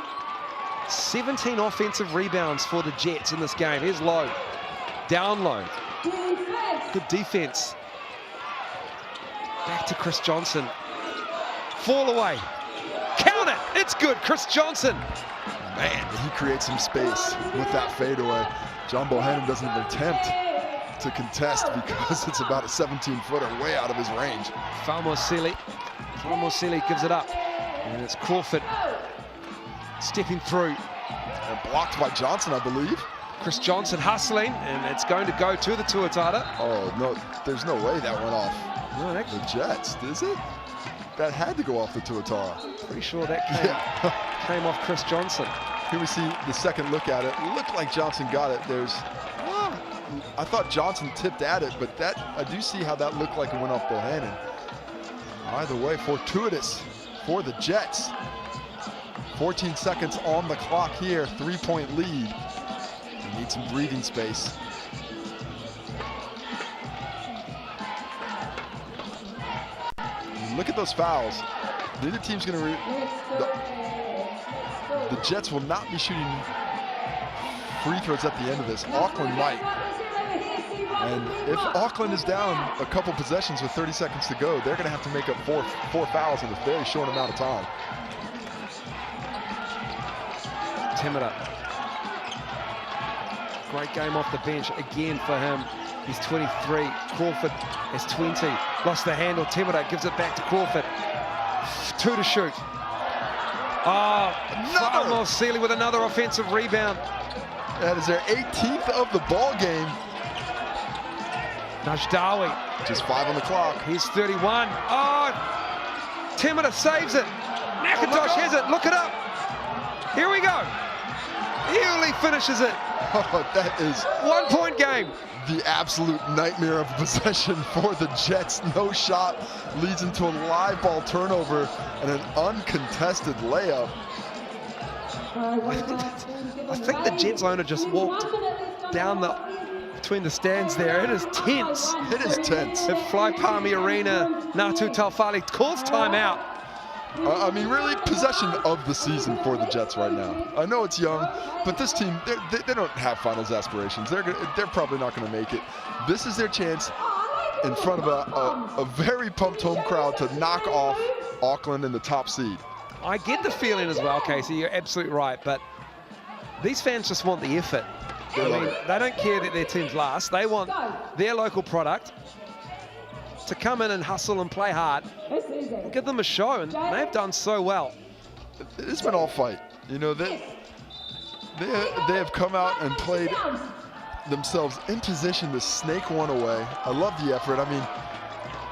17 offensive rebounds for the Jets in this game. Here's Lowe. Down low. Defense. Good defense. Back to Chris Johnson. Fall away. Count it. It's good. Chris Johnson. Man, he creates some space with that fadeaway. John Bohannon doesn't even attempt to contest because it's about a 17-footer way out of his range. Falmosili gives it up. And it's Crawford stepping through. And blocked by Johnson, I believe. Chris Johnson hustling, and it's going to go to the Tuatara. Oh, no, there's no way that went off No, the Jets, is it? That had to go off the Tuatara. pretty sure that came off Chris Johnson. Here we see the second look at it. Looked like Johnson got it. I thought Johnson tipped at it, but I do see how that looked like it went off Bohannon. Either way, fortuitous for the Jets. 14 seconds on the clock here, 3-point lead. They need some breathing space. look at those fouls. Neither team's going to. The Jets will not be shooting free throws at the end of this. Auckland might. And if Auckland is down a couple possessions with 30 seconds to go, they're going to have to make up four fouls in a very short amount of time. Timida. Great game off the bench again for him. He's 23. Crawford is 20. Lost the handle. Timida gives it back to Crawford. 2 to shoot. Oh, Sealy with another offensive rebound. That is their 18th of the ball game. Najdawi. Just 5 on the clock. He's 31. Oh, Timida saves it. McIntosh has it. Look it up. Here we go. Ewley finishes it. Oh, that is 1 point game. The absolute nightmare of possession for the Jets. No shot leads into a live ball turnover and an uncontested layup. I think the Jets owner just walked down between the stands there. It is tense. It is tense. If Fly Palmy Arena, Ngātu Taufali calls timeout. I mean, really, possession of the season for the Jets right now. I know it's young, but this team, they don't have finals aspirations. They're probably not going to make it. This is their chance in front of a very pumped home crowd to knock off Auckland in the top seed. I get the feeling as well, Casey, you're absolutely right, but these fans just want the effort. I mean, they don't care that their team's last. They want their local product to come in and hustle and play hard and give them a show, and they've done so well. It's been all fight. You know, they have come out and played themselves in position to snake one away. I love the effort. I mean,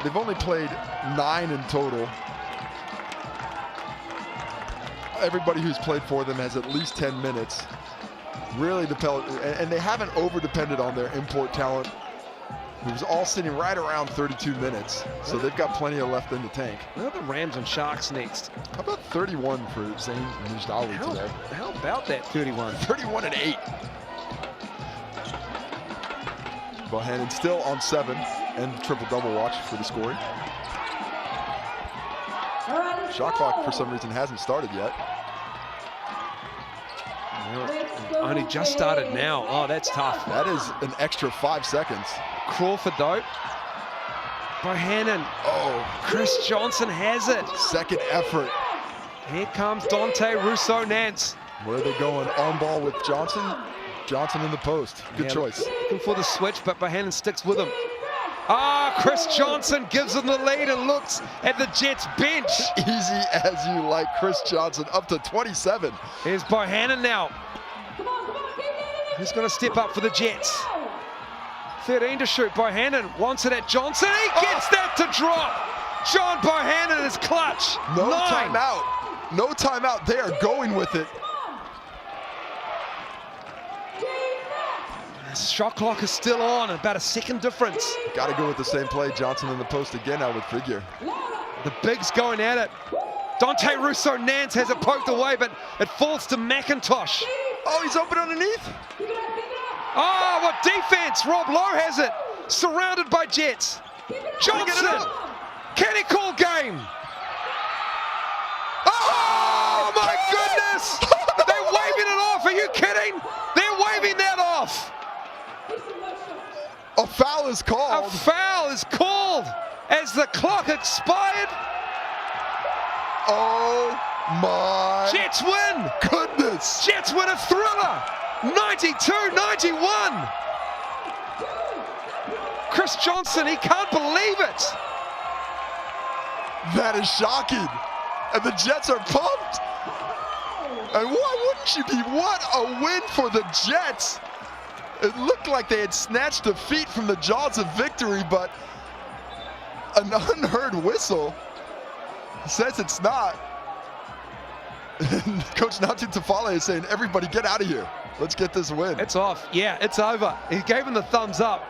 they've only played 9 in total. Everybody who's played for them has at least 10 minutes. Really, and they haven't over-depended on their import talent. It was all sitting right around 32 minutes, so they've got plenty of left in the tank. Where are the Rams and Sharks next? How about 31 for Zayn Najdawi today? How about that 31? 31 and 8. Bohannon still on 7 and triple-double watch for the scoring. Shot clock for some reason hasn't started yet. Only just started now. Oh, that's tough. That is an extra 5 seconds. Crawford though. Bohannon. Oh, Chris Johnson has it. Second effort. Here comes Dante Rousseau-Nance. Where are they going? On ball with Johnson. Johnson in the post. Good choice. Looking for the switch, but Bohannon sticks with him. Chris Johnson gives them the lead and looks at the Jets bench. Easy as you like. Chris Johnson up to 27. Here's Bohannon now. Who's going to step up for the Jets? 13 to shoot. Bohannon wants it at Johnson. He gets that to drop. John Bohannon is clutch. No 9. timeout. No timeout. They are going with it. Shot clock is still on, about a second difference. Got to go with the same play. Johnson in the post again, I would figure. The bigs going at it. Dante Rousseau-Nance has it poked away, but it falls to McIntosh. Oh, he's open underneath. Oh, what defense! Rob Lowe has it. Surrounded by Jets. Johnson. Can he call game? Oh, my goodness! They're waving it off. Are you kidding? They're waving that off. A foul is called. A foul is called as the clock expired. Oh my Jets win. Goodness. Jets win a thriller. 92-91. Chris Johnson, he can't believe it. That is shocking. And the Jets are pumped. And why wouldn't you be? What a win for the Jets. It looked like they had snatched defeat from the jaws of victory, but an unheard whistle says it's not. And Coach Ngātu Taufale is saying, everybody get out of here. Let's get this win. It's off. Yeah, it's over. He gave him the thumbs up.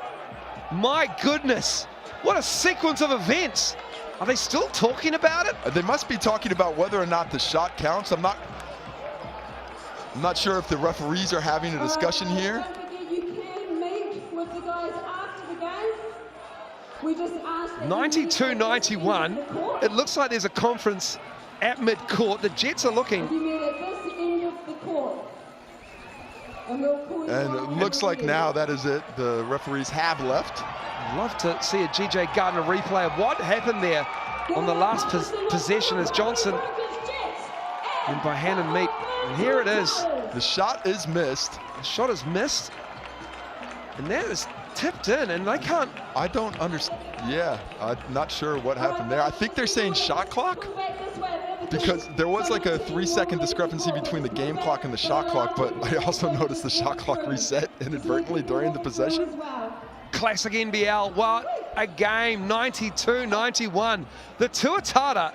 My goodness. What a sequence of events. Are they still talking about it? They must be talking about whether or not the shot counts. I'm not sure if the referees are having a discussion here. We just ask that 92-91. It looks like there's a conference at mid-court. The Jets are looking. you meet at this end of the court. And we'll call you And on it looks like the now that is it. The referees have left. I'd love to see a GJ Gardner replay of what happened there on the last possession as Johnson and Bohannon meet. And here it is. The shot is missed. The shot is missed. And that is tipped in, and they can't. I don't understand. Yeah, I'm not sure what happened there. I think they're saying shot clock, because there was like a 3-second discrepancy between the game clock and the shot clock, but I also noticed the shot clock reset inadvertently during the possession. Classic NBL, what a game, 92-91. The Tuatara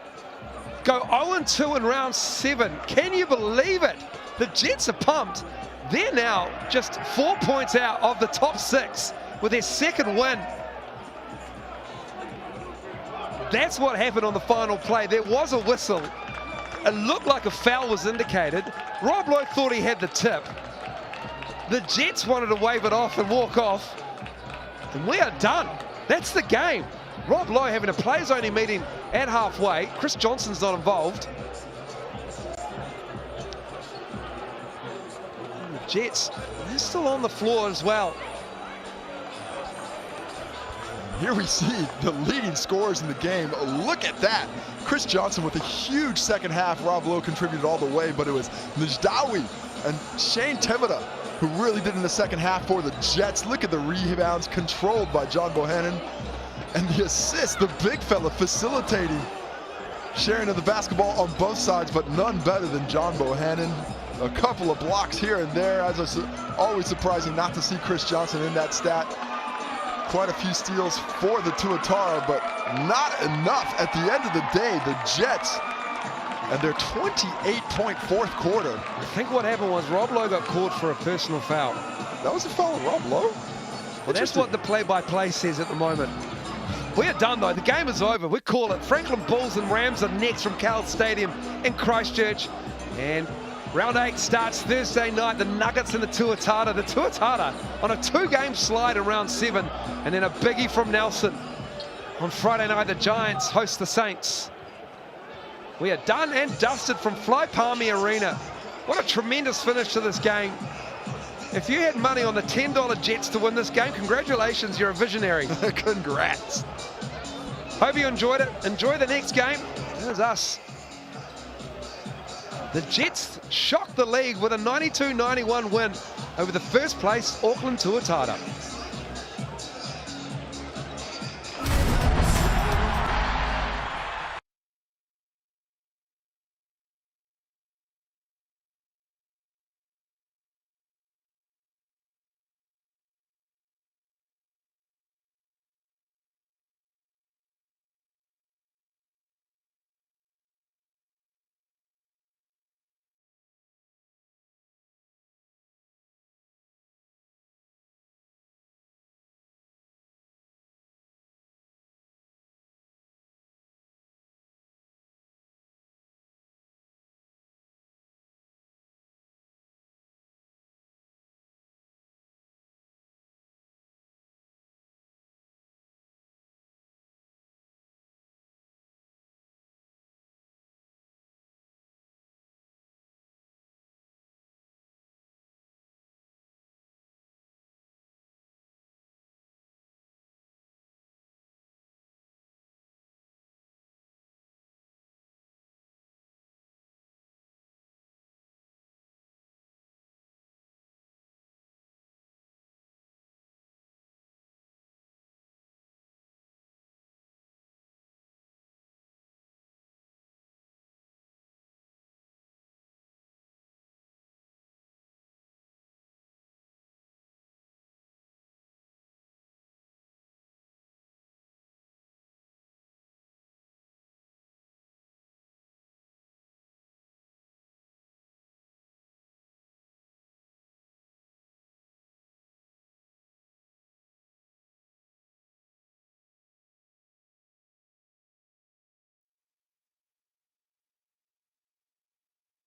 go 0-2 in round 7. Can you believe it? The Jets are pumped. They're now just 4 points out of the top 6 with their second win. That's what happened on the final play. There was a whistle. It looked like a foul was indicated. Rob Lowe thought he had the tip. The Jets wanted to wave it off and walk off. And we are done. That's the game. Rob Lowe having a players-only meeting at halfway. Chris Johnson's not involved. And the Jets, they're still on the floor as well. Here we see the leading scorers in the game. Look at that. Chris Johnson with a huge second half. Rob Lowe contributed all the way, but it was Najdawi and Shane Tevita who really did in the second half for the Jets. Look at the rebounds controlled by John Bohannon. And the assist, the big fella facilitating, sharing of the basketball on both sides, but none better than John Bohannon. A couple of blocks here and there. As was always surprising not to see Chris Johnson in that stat. Quite a few steals for the Tuatara, but not enough. At the end of the day, the Jets and their 28-point fourth quarter. I think what happened was Rob Lowe got called for a personal foul. That was a foul on Rob Lowe? Well, that's what the play-by-play says at the moment. We are done though, the game is over. We call it. Franklin Bulls and Rams are next from Cal Stadium in Christchurch. And round 8 starts Thursday night. The Nuggets and the Tuatara. The Tuatara on a 2-game slide in round 7. And then a biggie from Nelson. On Friday night, the Giants host the Saints. We are done and dusted from Fly Palmy Arena. What a tremendous finish to this game. If you had money on the $10 Jets to win this game, congratulations, you're a visionary. Congrats. Hope you enjoyed it. Enjoy the next game. There's us. The Jets shocked the league with a 92-91 win over the first place Auckland Tuatara.